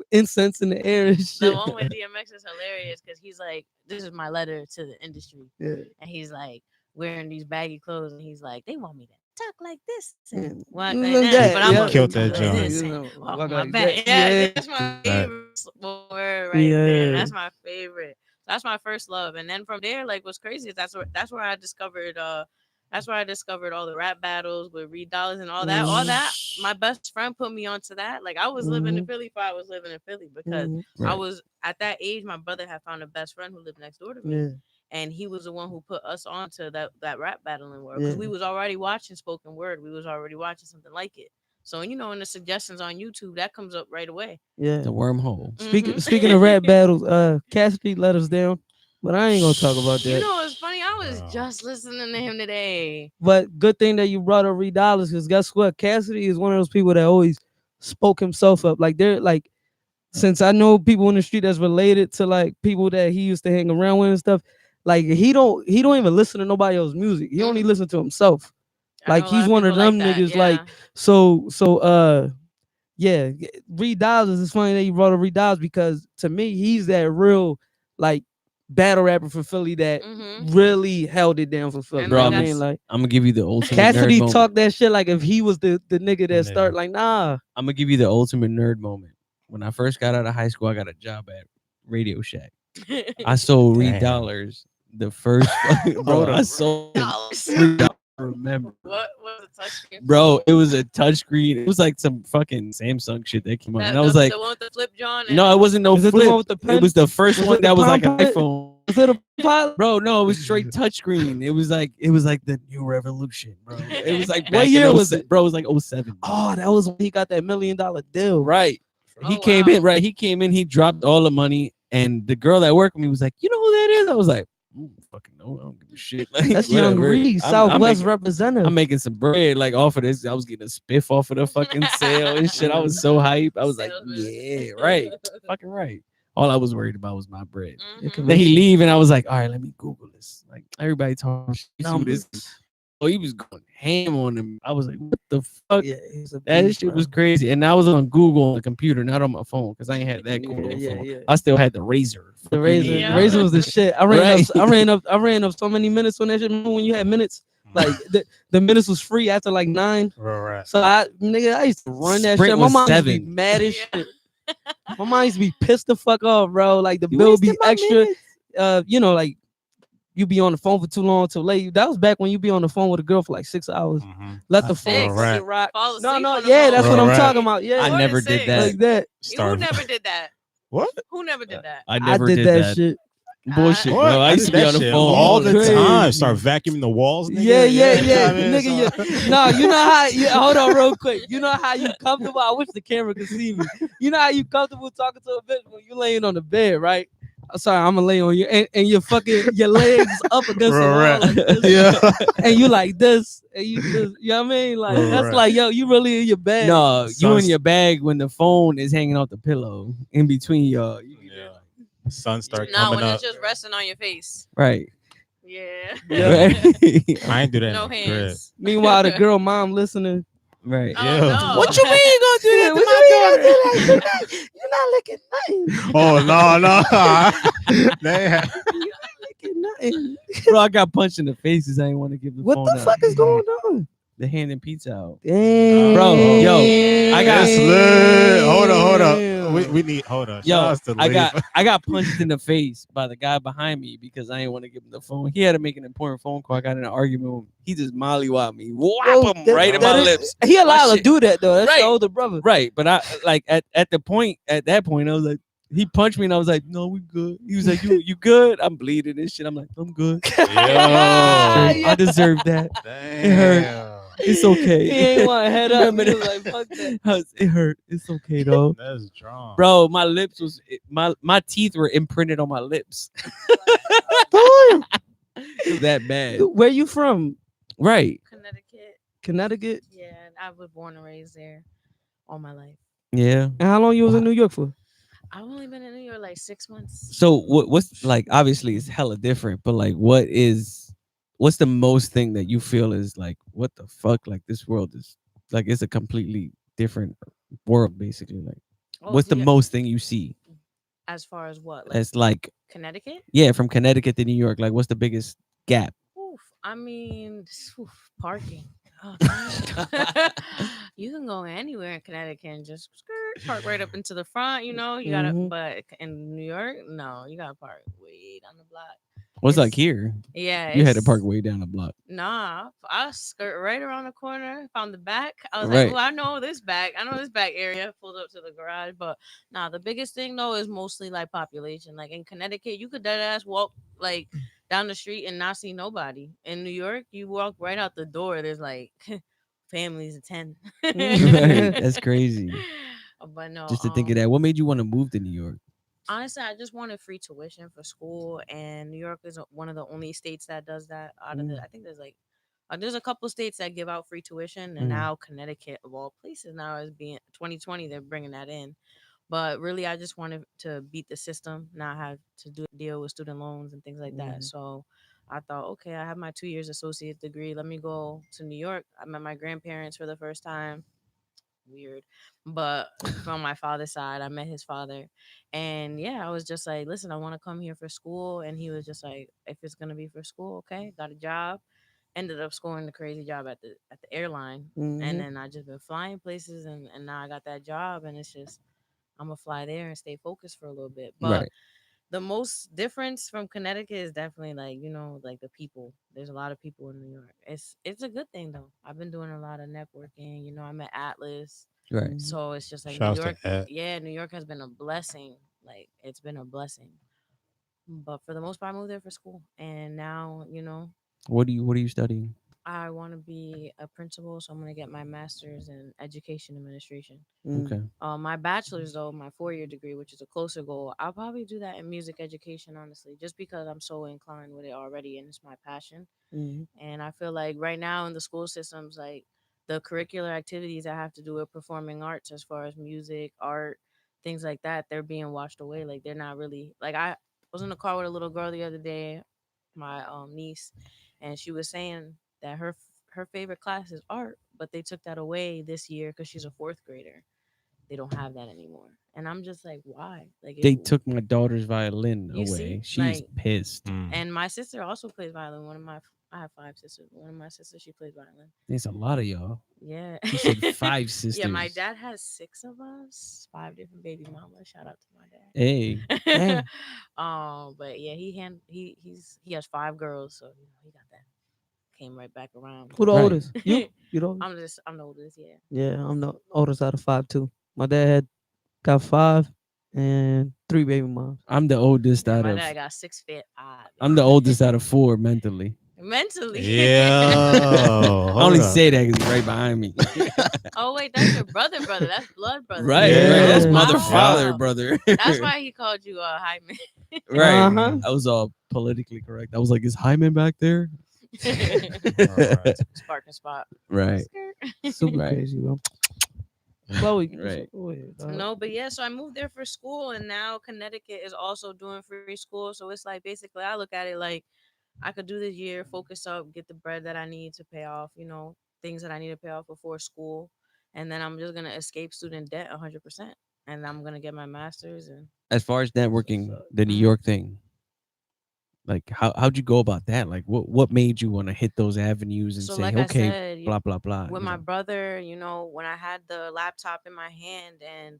Speaker 3: incense in the air and
Speaker 4: The
Speaker 3: shit.
Speaker 4: one with DMX is hilarious because he's like, "This is my letter to the industry,"
Speaker 3: Yeah.
Speaker 4: and he's like wearing these baggy clothes, and he's like, "They want me to talk like this and
Speaker 3: Yeah.
Speaker 4: walk
Speaker 3: Mm,
Speaker 4: like
Speaker 3: yeah,
Speaker 4: that, but I'm
Speaker 3: yeah.
Speaker 4: gonna
Speaker 2: Killed
Speaker 4: talk
Speaker 2: that
Speaker 4: like
Speaker 2: joint.
Speaker 4: this
Speaker 3: You
Speaker 4: and
Speaker 3: know,
Speaker 4: walk
Speaker 3: walk
Speaker 4: my
Speaker 3: like
Speaker 4: back."
Speaker 3: that.
Speaker 4: Yeah,
Speaker 3: Yeah.
Speaker 4: that's my
Speaker 2: Right.
Speaker 4: favorite word right
Speaker 3: Yeah.
Speaker 4: there. That's my favorite. That's my first love, and then from there, like, what's crazy is that's where I discovered all the rap battles with Reed Dollars and all that. All that, my best friend put me onto that. Like I was living in Philly before I was living in Philly because I
Speaker 1: Right.
Speaker 4: was at that age. My brother had found a best friend who lived next door to me,
Speaker 3: Yeah.
Speaker 4: and he was the one who put us onto that rap battling world because
Speaker 3: Yeah.
Speaker 4: we was already watching spoken word. We was already watching something like it. So in the suggestions on YouTube, that comes up right away.
Speaker 3: Yeah.
Speaker 1: the wormhole.
Speaker 3: Speaking of rap battles, Cassidy let us down, but I ain't gonna talk about that.
Speaker 4: You know, it's funny. I I was just listening to him today.
Speaker 3: But good thing that you brought up Reed Dollaz, because guess what? Cassidy is one of those people that always spoke himself up. Like they're like, since I know people in the street that's related to like people that he used to hang around with and stuff, like he don't even listen to nobody else's music. He only listen to himself.
Speaker 4: I
Speaker 3: Like
Speaker 4: know a lot
Speaker 3: he's one of
Speaker 4: people
Speaker 3: them
Speaker 4: like that,
Speaker 3: niggas. Like yeah, Reed Dollaz. It's funny that you brought up Reed Dollaz because to me he's that real like battle rapper for Philly that really held it down for Philly.
Speaker 4: And
Speaker 1: Bro,
Speaker 3: I
Speaker 4: then
Speaker 3: mean, like
Speaker 1: I'm gonna give you the ultimate
Speaker 3: Cassidy
Speaker 1: nerd moment.
Speaker 3: talked that shit like if he was the nigga that
Speaker 2: Yeah.
Speaker 3: start like nah.
Speaker 1: I'm gonna give you the ultimate nerd moment. When I first got out of high school, I got a job at Radio Shack. I sold Reed
Speaker 2: Damn.
Speaker 1: Dollars the first bro. I sold
Speaker 4: Dollars.
Speaker 1: $3. Remember,
Speaker 4: What was a touchscreen?
Speaker 1: bro? It was a touchscreen. It was like some fucking Samsung shit that came out, and I was like,
Speaker 4: the one with the flip John.
Speaker 1: no, it wasn't no
Speaker 3: Is it the one
Speaker 1: flip.
Speaker 3: with the pen?
Speaker 1: It was the first
Speaker 3: Was
Speaker 1: one
Speaker 3: it the
Speaker 1: that was like an
Speaker 3: Palm Pilot?
Speaker 1: iPhone.
Speaker 3: Is it a pilot?
Speaker 1: Bro, no, it was straight touchscreen. It was like the new revolution, bro. It was like
Speaker 3: What
Speaker 1: back in
Speaker 3: year was it?
Speaker 1: Bro, it was like 07.
Speaker 3: Oh, that was when he got that $1 million deal.
Speaker 1: Right. He
Speaker 4: Oh,
Speaker 1: came
Speaker 4: wow.
Speaker 1: in, right? He came in, he dropped all the money, and the girl that worked with me was like, "You know who that is?" I was like, "Fucking no, I don't give a shit." Like,
Speaker 3: That's Young
Speaker 1: whatever.
Speaker 3: Reed,
Speaker 1: I'm
Speaker 3: Southwest
Speaker 1: making,
Speaker 3: representative.
Speaker 1: I'm making some bread like off of this. I was getting a spiff off of the fucking sale and shit. I was so hype. I was like,
Speaker 4: Salesman.
Speaker 1: "Yeah, right, fucking right." All I was worried about was my bread.
Speaker 4: Mhm.
Speaker 1: Then he leave, and I was like, "All right, let me Google this." Like everybody talking shit. You see who this is. Oh, he was going ham on him. I was like, "What the fuck?"
Speaker 3: Yeah, he's a
Speaker 1: That
Speaker 3: beast,
Speaker 1: shit
Speaker 3: bro.
Speaker 1: was crazy. And I was on Google on the computer, not on my phone, because I ain't had that cool of a phone.
Speaker 3: Yeah.
Speaker 1: I still had the Razor.
Speaker 3: The Razor,
Speaker 4: Yeah.
Speaker 3: the Razor was the shit. I
Speaker 1: Right.
Speaker 3: ran up so many minutes on that shit. Remember when you had minutes? Like the minutes was free after like 9.
Speaker 2: Right.
Speaker 3: So I used to run that
Speaker 1: Sprint
Speaker 3: shit. My
Speaker 1: was
Speaker 3: mom used to be
Speaker 1: 7.
Speaker 3: mad as
Speaker 4: Yeah.
Speaker 3: shit. My mom used to be pissed the fuck off, bro. Like the
Speaker 1: You
Speaker 3: bill be
Speaker 1: wasted my
Speaker 3: extra.
Speaker 1: minutes.
Speaker 3: You know, like you be on the phone for too long till late. That was back when you be on the phone with a girl for like 6 hours. Let the phone
Speaker 4: Six.
Speaker 3: fucking rock.
Speaker 4: Fall
Speaker 3: No,
Speaker 4: asleep
Speaker 3: no,
Speaker 4: on the
Speaker 3: yeah,
Speaker 4: phone.
Speaker 3: that's what I'm
Speaker 2: Right.
Speaker 3: talking about. Yeah,
Speaker 1: I
Speaker 4: More
Speaker 1: never
Speaker 4: than
Speaker 1: did
Speaker 4: six.
Speaker 1: that.
Speaker 3: like that.
Speaker 4: Who never did that?
Speaker 2: What?
Speaker 4: Who never did that?
Speaker 1: I never
Speaker 3: I did that shit.
Speaker 1: Bullshit,
Speaker 2: What?
Speaker 1: bro. I used to
Speaker 2: did
Speaker 1: be
Speaker 2: that
Speaker 1: on the
Speaker 2: shit
Speaker 1: phone
Speaker 2: all the
Speaker 3: Crazy.
Speaker 2: time. Start vacuuming the walls. Nigga.
Speaker 3: Yeah.
Speaker 2: I mean,
Speaker 3: Nigga,
Speaker 2: so-
Speaker 3: no, you know how hold on real quick. You know how you comfortable. I wish the camera could see me. You know how you comfortable talking to a bitch when you laying on the bed, right? I'm sorry, I'm gonna lay on you and your fucking your legs up against the wall
Speaker 2: Right.
Speaker 3: like this,
Speaker 2: Yeah.
Speaker 3: and you like this, and you just, you know what I mean? Like that's
Speaker 2: Right.
Speaker 3: like, yo, you really in your bed.
Speaker 1: No, you
Speaker 2: Sons-
Speaker 1: in your bag when the phone is hanging off the pillow in between y'all. You be there
Speaker 2: Yeah.
Speaker 1: like,
Speaker 2: Sun start
Speaker 4: Nah,
Speaker 2: coming
Speaker 4: when
Speaker 2: up.
Speaker 4: it's just resting on your face.
Speaker 1: right.
Speaker 4: Yeah.
Speaker 3: Yeah.
Speaker 1: Right.
Speaker 2: I ain't do that.
Speaker 4: No
Speaker 2: in the crib.
Speaker 4: hands.
Speaker 3: Meanwhile, the girl mom listening.
Speaker 1: Right.
Speaker 4: Oh,
Speaker 2: Yeah.
Speaker 4: no.
Speaker 1: What you mean you gonna do that
Speaker 3: What
Speaker 1: to
Speaker 3: you
Speaker 1: my
Speaker 3: mean you
Speaker 1: daughter?
Speaker 3: gonna do that? You're not licking nothing.
Speaker 2: Oh no. They have-
Speaker 3: Licking nothing.
Speaker 1: Bro, I got punched in the faces. I ain't want to give the
Speaker 3: What
Speaker 1: phone
Speaker 3: the
Speaker 1: out.
Speaker 3: fuck is going on?
Speaker 1: The handing pizza out.
Speaker 3: Damn.
Speaker 1: Bro, yo, I got-
Speaker 2: That's lit. Hold on. We need. Hold on.
Speaker 1: Yo,
Speaker 2: Shout outs to Leaf.
Speaker 1: I got punched in the face by the guy behind me because I didn't want to give him the phone. He had to make an important phone call. I got in an argument with him. He just mollywopped me,
Speaker 3: Yo,
Speaker 1: whop him
Speaker 3: that-
Speaker 1: right in
Speaker 3: that
Speaker 1: my
Speaker 3: is-
Speaker 1: lips.
Speaker 3: He allowed to
Speaker 1: shit-
Speaker 3: do that though. That's
Speaker 1: Right.
Speaker 3: your older brother.
Speaker 1: Right, but I like at that point, I was like, he punched me and I was like, no, we good. He was like, you good? I'm bleeding and shit. I'm like, I'm good.
Speaker 2: Yo.
Speaker 1: I deserve that.
Speaker 2: Damn.
Speaker 1: hurt. It's
Speaker 3: He
Speaker 1: okay.
Speaker 3: ain't want to head up.
Speaker 1: Remember
Speaker 3: He was
Speaker 1: that?
Speaker 3: like, fuck that.
Speaker 1: It hurt. It's okay though.
Speaker 2: That's strong.
Speaker 1: Bro, my lips was my teeth were imprinted on my lips. It was that bad.
Speaker 3: Where you from?
Speaker 1: Right.
Speaker 4: Connecticut.
Speaker 3: Connecticut?
Speaker 4: Yeah, I was born and raised there all my life.
Speaker 1: Yeah.
Speaker 3: And how long you was in New York for?
Speaker 4: I've only been in New York like 6 months.
Speaker 1: So what's like obviously it's hella different, but like what's the most thing that you feel is like what the fuck? Like this world is like it's a completely different world basically. Like
Speaker 4: Oh,
Speaker 1: what's the
Speaker 4: yeah.
Speaker 1: most thing you see?
Speaker 4: As far as what? Like
Speaker 1: That's like
Speaker 4: Connecticut?
Speaker 1: yeah, from Connecticut to New York. Like what's the biggest gap?
Speaker 4: Oof, I mean, parking. Oh, you can go anywhere in Connecticut and just park right up into the front. You know, you gotta.
Speaker 3: Mhm.
Speaker 4: But in New York, no, you gotta park way down the block.
Speaker 1: What's like
Speaker 4: It's-
Speaker 1: here?
Speaker 4: Yeah,
Speaker 1: You had to
Speaker 4: it's-
Speaker 1: park way down the block.
Speaker 4: Nah, I skirt right around the corner, found the back. I was
Speaker 1: Right.
Speaker 4: like, "Oh, I know this back. I know this back area." Pulled up to the garage, but nah, the biggest thing though is mostly like population. Like in Connecticut, you could dead ass walk like down the street and not see nobody. In New York, you walk right out the door. There's like families of 10.
Speaker 1: Right, that's crazy.
Speaker 4: But no,
Speaker 1: Just to think of that. What made you want to move to New York?
Speaker 4: Honestly, I just wanted free tuition for school, and New York is one of the only states that does that. Out of the,
Speaker 3: Mm.
Speaker 4: I think there's a couple states that give out free tuition, and
Speaker 1: Mm.
Speaker 4: now Connecticut of all places now is being 2020 they're bringing that in. But really, I just wanted to beat the system, not have to deal with student loans and things like that.
Speaker 3: Mhm.
Speaker 4: So I thought, okay, I have my 2 years associate degree. Let me go to New York. I met my grandparents for the first time. Weird, but from my father's side, I met his father, and yeah, I was just like, listen, I want to come here for school, and he was just like, if it's gonna be for school, okay. Got a job, ended up scoring the crazy job at the airline, and
Speaker 3: Mhm.
Speaker 4: then I just been flying places, and now I got that job, and it's just I'm gonna fly there and stay focused for a little bit. But
Speaker 1: Right.
Speaker 4: the most difference from Connecticut is definitely like like the people. There's a lot of people in New York. It's a good thing though. I've been doing a lot of networking. I met Atlas,
Speaker 1: Right.
Speaker 3: Mhm.
Speaker 4: so it's just like New
Speaker 2: Shouts to
Speaker 4: York.
Speaker 2: Ed.
Speaker 4: Yeah, New York has been a blessing. Like it's been a blessing. But for the most part, I moved there for school, and now
Speaker 1: What are you studying?
Speaker 4: I want to be a principal, so I'm gonna get my master's in education administration.
Speaker 3: Mm.
Speaker 1: Okay.
Speaker 4: My bachelor's though, my 4 year degree, which is a closer goal, I'll probably do that in music education, honestly, just because I'm so inclined with it already and it's my passion.
Speaker 3: Mhm.
Speaker 4: And I feel like right now in the school systems, like the curricular activities I have to do with performing arts, as far as music, art, things like that, they're being washed away. Like they're not really like I was in the car with a little girl the other day, my niece, and she was saying that her favorite class is art, but they took that away this year because she's a fourth grader. They don't have that anymore. And I'm just like, why? Like,
Speaker 1: They took my daughter's violin
Speaker 4: you see,
Speaker 1: away. She's
Speaker 4: like,
Speaker 1: pissed.
Speaker 2: Mm.
Speaker 4: and my sister also plays violin. I have five sisters. One of my sisters, she plays violin.
Speaker 1: There's a lot of y'all.
Speaker 4: Yeah.
Speaker 1: She said 5
Speaker 4: Yeah, my
Speaker 1: sisters.
Speaker 4: dad has six of us, five different baby mamas. Shout out to my
Speaker 1: Hey.
Speaker 4: dad.
Speaker 3: Damn.
Speaker 4: But yeah, he has five girls, so he got that. Came right back around.
Speaker 3: Who the
Speaker 1: Right.
Speaker 3: oldest? You? You the oldest?
Speaker 4: I'm the oldest, yeah.
Speaker 3: Yeah, I'm the oldest out of five too. My dad had got five and three baby moms.
Speaker 1: I'm the oldest
Speaker 4: Yeah,
Speaker 1: out
Speaker 4: my
Speaker 1: of
Speaker 4: dad got 6 feet.
Speaker 1: I'm the oldest out of 4 mentally.
Speaker 4: Mentally.
Speaker 2: Yeah.
Speaker 1: I only
Speaker 2: Hold up.
Speaker 1: say that because he's right behind me.
Speaker 4: Oh wait, that's your brother. That's blood brother.
Speaker 1: Right,
Speaker 2: Yeah.
Speaker 1: right. That's
Speaker 3: Yeah.
Speaker 1: mother,
Speaker 4: Oh
Speaker 1: father,
Speaker 4: wow.
Speaker 1: brother.
Speaker 4: That's why he called you Hyman.
Speaker 1: Right.
Speaker 3: Uh-huh.
Speaker 1: I was all politically correct. I was like, is Hyman back there?
Speaker 2: All right.
Speaker 4: Sparking spot.
Speaker 1: Right.
Speaker 3: Super
Speaker 1: Right.
Speaker 3: crazy, bro. Chloe,
Speaker 1: Right.
Speaker 3: go ahead, dog.
Speaker 4: No, but yeah, so I moved there for school, and now Connecticut is also doing free school. So it's like basically, I look at it like I could do this year, focus up, get the bread that I need to pay off, things that I need to pay off before school, and then I'm just gonna escape student debt 100%, and I'm gonna get my master's. And
Speaker 1: As far as networking,
Speaker 3: up.
Speaker 1: the New
Speaker 4: Mhm.
Speaker 1: York thing, like how'd you go about that? Like what made you want to hit those avenues and
Speaker 4: so,
Speaker 1: say,
Speaker 4: like I
Speaker 1: okay,
Speaker 4: said,
Speaker 1: blah blah blah,
Speaker 4: with my brother, when I had the laptop in my hand and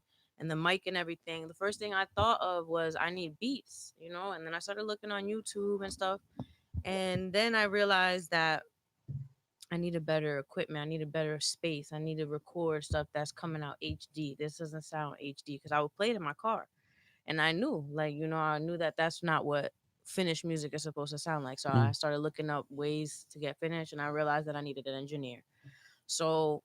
Speaker 4: the mic and everything, the first thing I thought of was I need beats, and then I started looking on YouTube and stuff, and then I realized that I need a better equipment. I need a better space. I need to record stuff that's coming out HD. This doesn't sound HD because I would play it in my car, and I knew, like, I knew that that's not what finished music is supposed to sound like. So I
Speaker 1: Mm.
Speaker 4: started looking up ways to get finished, and I realized that I needed an engineer. So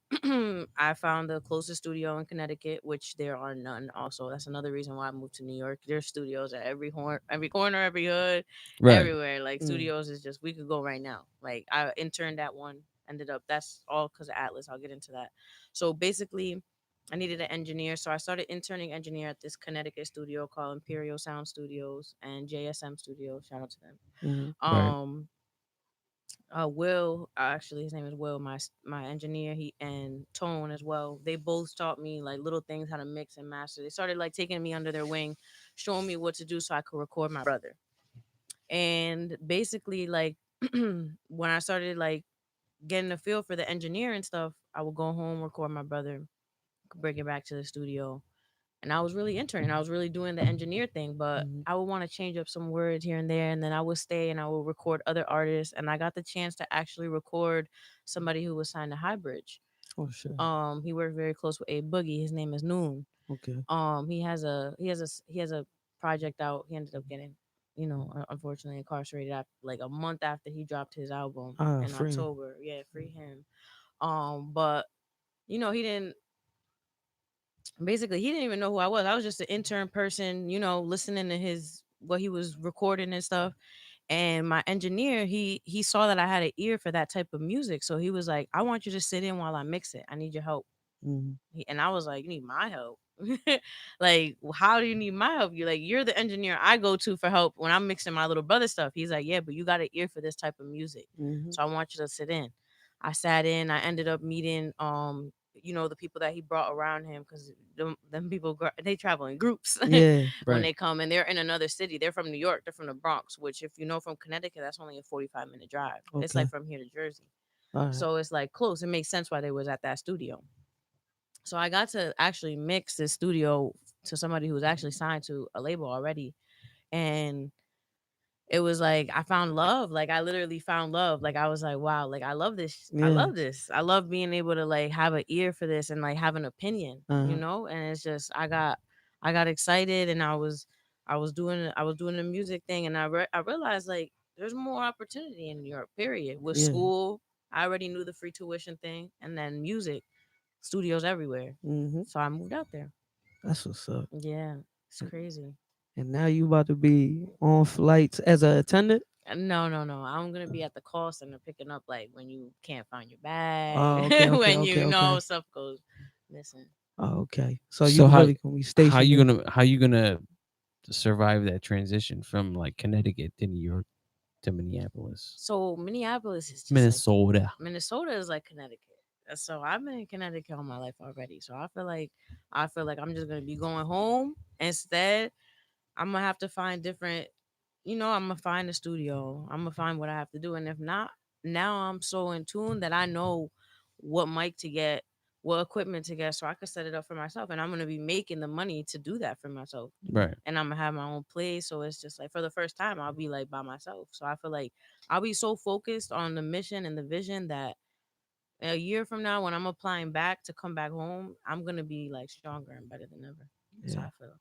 Speaker 4: I found the closest studio in Connecticut, which there are none. Also, that's another reason why I moved to New York. There's studios at every every corner, every hood,
Speaker 1: Right.
Speaker 4: everywhere. Like
Speaker 3: Mm.
Speaker 4: studios is just we could go right now. Like I interned at one, ended up that's all because of Atlas. I'll get into that. So basically, I needed an engineer, so I started interning engineer at this Connecticut studio called Imperial Sound Studios and JSM Studios. Shout out to them.
Speaker 3: Mhm.
Speaker 1: Right.
Speaker 4: Will, actually his name is Will, my engineer, he and Tone as well. They both taught me like little things how to mix and master. They started like taking me under their wing, showing me what to do so I could record my brother. And basically, like when I started like getting a feel for the engineering stuff, I would go home, record my brother, bring it back to the studio, and I was really interning. I was really doing the engineer thing, but
Speaker 3: Mhm.
Speaker 4: I would want to change up some words here and there, and then I would stay and I would record other artists. And I got the chance to actually record somebody who was signed to Highbridge.
Speaker 3: Oh shit.
Speaker 4: He worked very close with A Boogie. His name is Noon.
Speaker 3: Okay.
Speaker 4: He has a project out. He ended up getting, unfortunately incarcerated after, like a month after he dropped his album
Speaker 3: Ah,
Speaker 4: in
Speaker 3: free.
Speaker 4: October. Yeah, free him. But he didn't basically he didn't even know who I was. I was just an intern person, you know, listening to his what he was recording and stuff. And my engineer, he saw that I had an ear for that type of music, so he was like, "I want you to sit in while I mix it. I need your help."
Speaker 3: Mm-hmm.
Speaker 4: And I was like, "You need my help? Like, how do you need my help? You're the engineer I go to for help when I'm mixing my little brother stuff." He's like, "Yeah, but you got an ear for this type of music,
Speaker 3: Mm-hmm.
Speaker 4: so I want you to sit in." I sat in. I ended up meeting you know, the people that he brought around him, because them people they travel in groups
Speaker 3: Yeah.
Speaker 4: when
Speaker 1: Right.
Speaker 4: they come, and they're in another city. They're from New York. They're from the Bronx, which if you know from Connecticut, that's only a 45-minute drive. It's
Speaker 3: Okay.
Speaker 4: like from here to Jersey,
Speaker 3: All right.
Speaker 4: so it's like close. It makes sense why they was at that studio. So I got to actually mix this studio to somebody who was actually signed to a label already. And it was like I found love. Like I literally found love. Like I was like, wow, like I love this. I
Speaker 3: Yeah.
Speaker 4: love this. I love being able to like have an ear for this and like have an opinion, you
Speaker 3: Uh-huh.
Speaker 4: know? And it's just I got excited, and I was doing the music thing, and I realized like there's more opportunity in New York, period. With
Speaker 3: Yeah.
Speaker 4: school, I already knew the free tuition thing, and then music, studios everywhere.
Speaker 3: Mm-hmm.
Speaker 4: So I moved out there.
Speaker 3: That's what's up.
Speaker 4: Yeah, it's crazy.
Speaker 3: And now you about to be on flights as a attendant?
Speaker 4: No, no, no. I'm gonna be at the call center picking up like when you can't find your
Speaker 3: Oh,
Speaker 4: bag,
Speaker 3: okay, okay,
Speaker 4: when
Speaker 3: okay,
Speaker 4: you
Speaker 3: okay.
Speaker 4: know stuff goes missing.
Speaker 3: Oh, okay. So
Speaker 1: So
Speaker 3: you really gonna be
Speaker 1: how
Speaker 3: stationed
Speaker 1: you
Speaker 3: there?
Speaker 1: gonna survive that transition from like Connecticut to New York to Minneapolis,
Speaker 4: So Minneapolis is just like
Speaker 1: Minnesota?
Speaker 4: Minnesota is like Connecticut. So I've been in Connecticut all my life already. So I feel like I'm just gonna be going home. Instead, I'm gonna have to find different, I'm gonna find a studio. I'm gonna find what I have to do. And if not, now I'm so in tune that I know what mic to get, what equipment to get, so I can set it up for myself. And I'm gonna be making the money to do that for myself.
Speaker 1: Right.
Speaker 4: And I'm gonna have my own place. So it's just like for the first time, I'll be like by myself. So I feel like I'll be so focused on the mission and the vision that a year from now, when I'm applying back to come back home, I'm gonna be like stronger and better than ever. So
Speaker 3: Yeah.
Speaker 4: I feel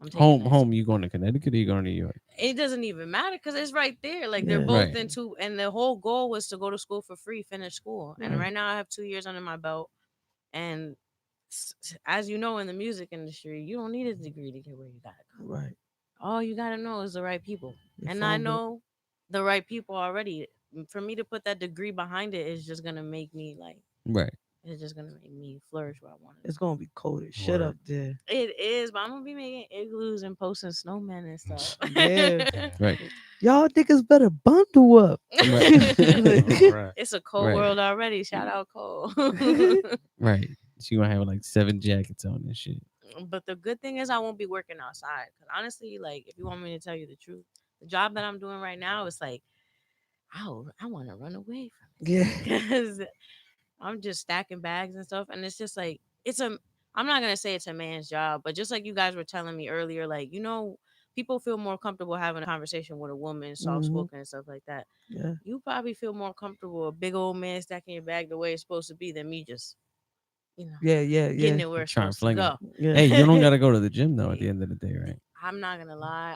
Speaker 4: I'm taking
Speaker 1: Home,
Speaker 4: that.
Speaker 1: home. You going to Connecticut or you going to New York?
Speaker 4: It doesn't even matter because it's right there. Like they're
Speaker 3: Yeah.
Speaker 4: both
Speaker 1: Right.
Speaker 4: in two, and the whole goal was to go to school for free, finish school. And
Speaker 3: Right.
Speaker 4: right now I have 2 years under my belt. And as you know, in the music industry, you don't need a degree to get where you gotta go.
Speaker 3: Right.
Speaker 4: All you gotta know is the right people,
Speaker 3: You
Speaker 4: and I
Speaker 3: found it.
Speaker 4: know the right people already. For me to put that degree behind it is just gonna make me like
Speaker 1: Right.
Speaker 4: it's just gonna make me flourish where I want to.
Speaker 3: It's gonna be cold as shit
Speaker 2: Word.
Speaker 3: up there.
Speaker 4: It is, but I'm gonna be making igloos and posting snowmen and stuff.
Speaker 3: Yeah.
Speaker 1: Right.
Speaker 3: Y'all niggas better bundle up.
Speaker 2: Right.
Speaker 4: It's a cold
Speaker 1: Right.
Speaker 4: world already. Shout out Cole.
Speaker 1: Right. So you gonna have like 7 jackets on and shit.
Speaker 4: But the good thing is I won't be working outside. Cause honestly, like if you want me to tell you the truth, the job that I'm doing right now is like I want to run away from
Speaker 3: Yeah.
Speaker 4: it because I'm just stacking bags and stuff, and it's just like I'm not gonna say it's a man's job, but just like you guys were telling me earlier, like people feel more comfortable having a conversation with a woman, soft
Speaker 3: Mhm.
Speaker 4: spoken and stuff like that.
Speaker 3: Yeah.
Speaker 4: You probably feel more comfortable a big old man stacking your bag the way it's supposed to be than me just
Speaker 3: Yeah. Yeah.
Speaker 4: getting
Speaker 3: Yeah.
Speaker 4: it where it's
Speaker 1: Trying to
Speaker 4: supposed to
Speaker 1: fling it.
Speaker 4: go.
Speaker 3: Yeah.
Speaker 1: Hey, you don't gotta go to the gym though. At the end of the day, right?
Speaker 4: I'm not gonna lie,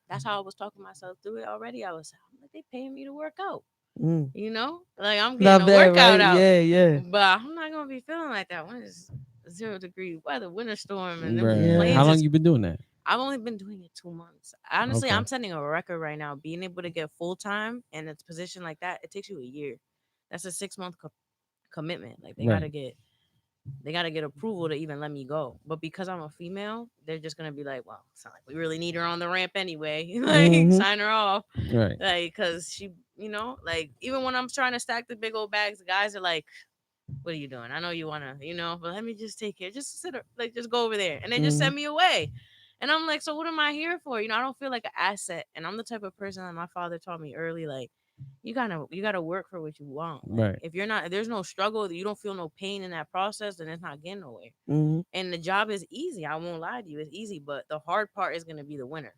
Speaker 4: that's how I was talking myself through it already. I'm like, they paying me to work out,
Speaker 3: Mm.
Speaker 4: like I'm
Speaker 3: Not
Speaker 4: getting a
Speaker 3: bad,
Speaker 4: workout
Speaker 3: right?
Speaker 4: out.
Speaker 3: Yeah. Yeah.
Speaker 4: But I'm not gonna be feeling like that when it's 0-degree weather, winter storm, and them
Speaker 1: Right.
Speaker 3: Yeah.
Speaker 4: planes
Speaker 1: How long
Speaker 4: is.
Speaker 1: you been doing that?
Speaker 4: I've only been doing it 2 months. Honestly,
Speaker 1: Okay.
Speaker 4: I'm setting a record right now. Being able to get full time in a position like that, it takes you a year. That's a 6-month commitment. Like
Speaker 1: Right.
Speaker 4: they gotta get approval to even let me go. But because I'm a female, they're just gonna be like, well, it's not like we really need her on the ramp anyway. Like
Speaker 3: Mhm.
Speaker 4: sign her off.
Speaker 1: Right.
Speaker 4: Like, cause she, like even when I'm trying to stack the big old bags, the guys are like, what are you doing? I know you wanna, but let me just take care. Just like just go over there. And they just send me away. And I'm like, so what am I here for? I don't feel like an asset. And I'm the type of person that my father taught me early, like, you gotta work for what you want. Like,
Speaker 1: Right.
Speaker 4: if there's no struggle, you don't feel no pain in that process, then it's not getting nowhere.
Speaker 3: Mhm.
Speaker 4: And the job is easy. I won't lie to you, it's easy, but the hard part is gonna be the winter.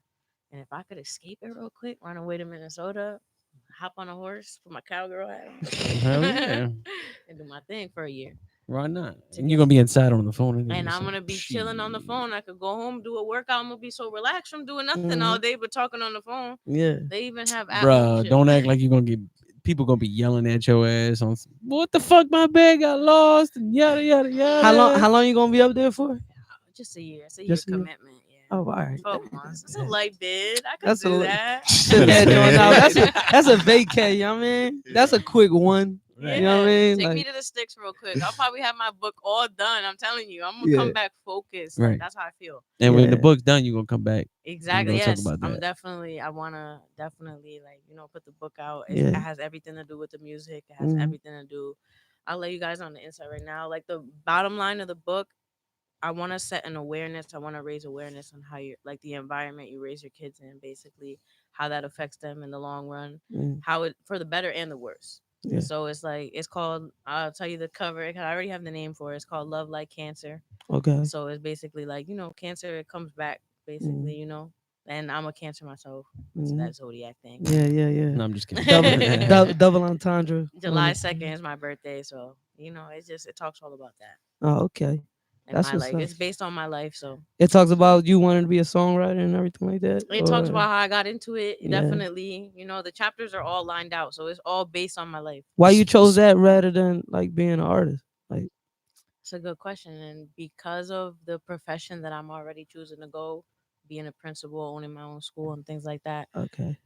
Speaker 4: And if I could escape it real quick, run away to Minnesota, hop on a horse, put my cowgirl hat
Speaker 1: Hell
Speaker 4: on,
Speaker 1: yeah.
Speaker 4: and do my thing for a year.
Speaker 1: Why not?
Speaker 4: To
Speaker 1: And
Speaker 4: get
Speaker 1: you're gonna be inside on the phone anyway.
Speaker 4: And I'm
Speaker 1: so
Speaker 4: gonna be chilling on the
Speaker 1: shit.
Speaker 4: phone. I could go home, do a workout. I'm gonna be so relaxed from doing nothing
Speaker 3: Mhm.
Speaker 4: all day but talking on the phone.
Speaker 3: Yeah.
Speaker 4: They even have Apple
Speaker 1: Bruh,
Speaker 4: shit.
Speaker 1: don't act like you're gonna get people gonna be yelling at your ass on what the fuck, my bag got lost and yada yada yada.
Speaker 3: How long you gonna be up there for?
Speaker 4: Just a year. It's a year
Speaker 3: Just a year?
Speaker 4: commitment. Yeah.
Speaker 3: Oh, all right.
Speaker 4: 12 months. It's a light bid. I could
Speaker 3: That's a
Speaker 4: do
Speaker 3: li-
Speaker 4: that.
Speaker 3: Sit there doing now. That's a vacay, you know what I mean? That's a quick one.
Speaker 4: Yeah,
Speaker 3: You know what I mean?
Speaker 4: take me
Speaker 3: Like,
Speaker 4: to the sticks real quick. I'll probably have my book all done. I'm telling you, I'm gonna
Speaker 3: Yeah.
Speaker 4: come back focused.
Speaker 1: Right.
Speaker 4: Like, that's how I feel.
Speaker 1: And when the
Speaker 3: Yeah.
Speaker 1: book's done, you're gonna come back.
Speaker 4: Exactly.
Speaker 1: gonna talk
Speaker 4: Yes,
Speaker 1: about
Speaker 4: I'm
Speaker 1: that.
Speaker 4: definitely. I wanna definitely like put the book out. It
Speaker 3: Yeah.
Speaker 4: has everything to do with the music. It has
Speaker 3: Mhm.
Speaker 4: everything to do. I'll let you guys on the inside right now. Like the bottom line of the book, I want to set an awareness. I want to raise awareness on how you like the environment you raise your kids in, basically how that affects them in the long run,
Speaker 3: Mm.
Speaker 4: how it for the better and the worse.
Speaker 3: Yeah.
Speaker 4: So it's like it's called. I'll tell you the cover. I already have the name for it. It's called Love Like Cancer.
Speaker 3: Okay.
Speaker 4: So it's basically like cancer. It comes back basically. And I'm a Cancer myself. It's
Speaker 3: Mhm.
Speaker 4: that zodiac thing.
Speaker 3: Yeah.
Speaker 1: No, I'm just kidding.
Speaker 3: Double entendre.
Speaker 4: July 2nd is my birthday, so it talks all about that
Speaker 3: Oh, okay.
Speaker 4: and
Speaker 3: That's
Speaker 4: my
Speaker 3: what's
Speaker 4: life.
Speaker 3: up.
Speaker 4: It's based on my life, so
Speaker 3: It talks about you wanting to be a songwriter and everything like that.
Speaker 4: it talks
Speaker 3: or-
Speaker 4: about how I got into it.
Speaker 3: Yeah.
Speaker 4: Definitely, the chapters are all lined out, so it's all based on my life.
Speaker 3: Why you chose that rather than like being an artist? Like,
Speaker 4: It's a good question, and because of the profession that I'm already choosing to go, being a principal, owning my own school, and things like that.
Speaker 3: okay.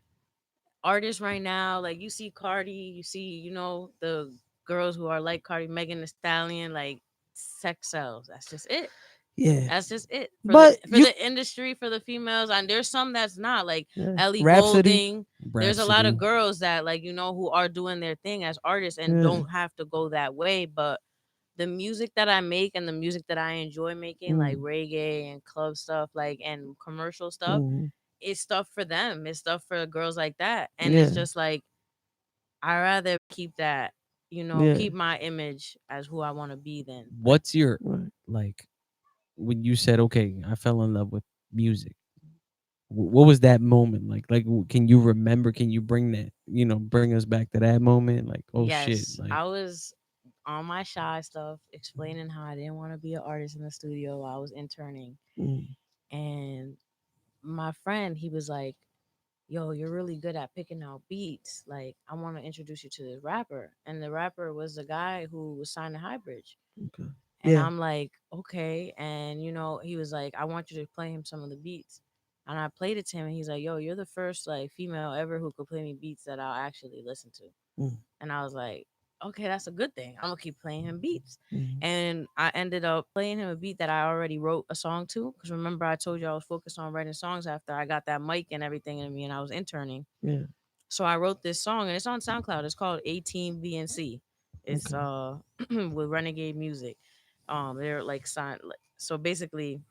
Speaker 4: Artists right now, like you see Cardi, you see, the girls who are like Cardi, Megan Thee Stallion, like sex sells. That's just it.
Speaker 3: Yeah.
Speaker 4: That's just it.
Speaker 3: But
Speaker 4: For the industry, for the females, and there's some that's not like
Speaker 3: Yeah.
Speaker 4: Ellie
Speaker 3: Rhapsody.
Speaker 4: Goulding. There's a lot of
Speaker 1: Rhapsody.
Speaker 4: girls that who are doing their thing as artists and
Speaker 3: Yeah.
Speaker 4: don't have to go that way. But the music that I make and the music that I enjoy making, like reggae and club stuff, like and commercial stuff,
Speaker 3: Mhm.
Speaker 4: it's stuff for them. It's stuff for girls like that. And
Speaker 3: Yeah.
Speaker 4: it's just like I rather keep that,
Speaker 3: Yeah.
Speaker 4: keep my image as who I want to be then.
Speaker 1: What's your
Speaker 3: Right.
Speaker 1: like when you said, "Okay, I fell in love with music"? What was that moment like? Like, can you remember? Can you bring that? Bring us back to that moment? Like, oh shit!
Speaker 4: Yes,
Speaker 1: Like,
Speaker 4: I was on my shy stuff, explaining how I didn't want to be an artist in the studio while I was interning.
Speaker 3: Mm.
Speaker 4: And my friend, he was like, yo, you're really good at picking out beats. Like, I want to introduce you to this rapper. And the rapper was the guy who was signed to Highbridge.
Speaker 3: Okay.
Speaker 4: And
Speaker 3: Yeah.
Speaker 4: I'm like, okay. And, he was like, I want you to play him some of the beats. And I played it to him, and he's like, yo, you're the first, like, female ever who could play me beats that I'll actually listen to.
Speaker 3: Mm.
Speaker 4: And I was like, okay, that's a good thing. I'm going to keep playing him beats.
Speaker 3: Mhm.
Speaker 4: And I ended up playing him a beat that I already wrote a song to. Because remember, I told you I was focused on writing songs after I got that mic and everything in me and I was interning.
Speaker 3: Yeah.
Speaker 4: So I wrote this song, and it's on SoundCloud. It's called 18 BNC. It's with Renegade Music. They're like signed. So basically,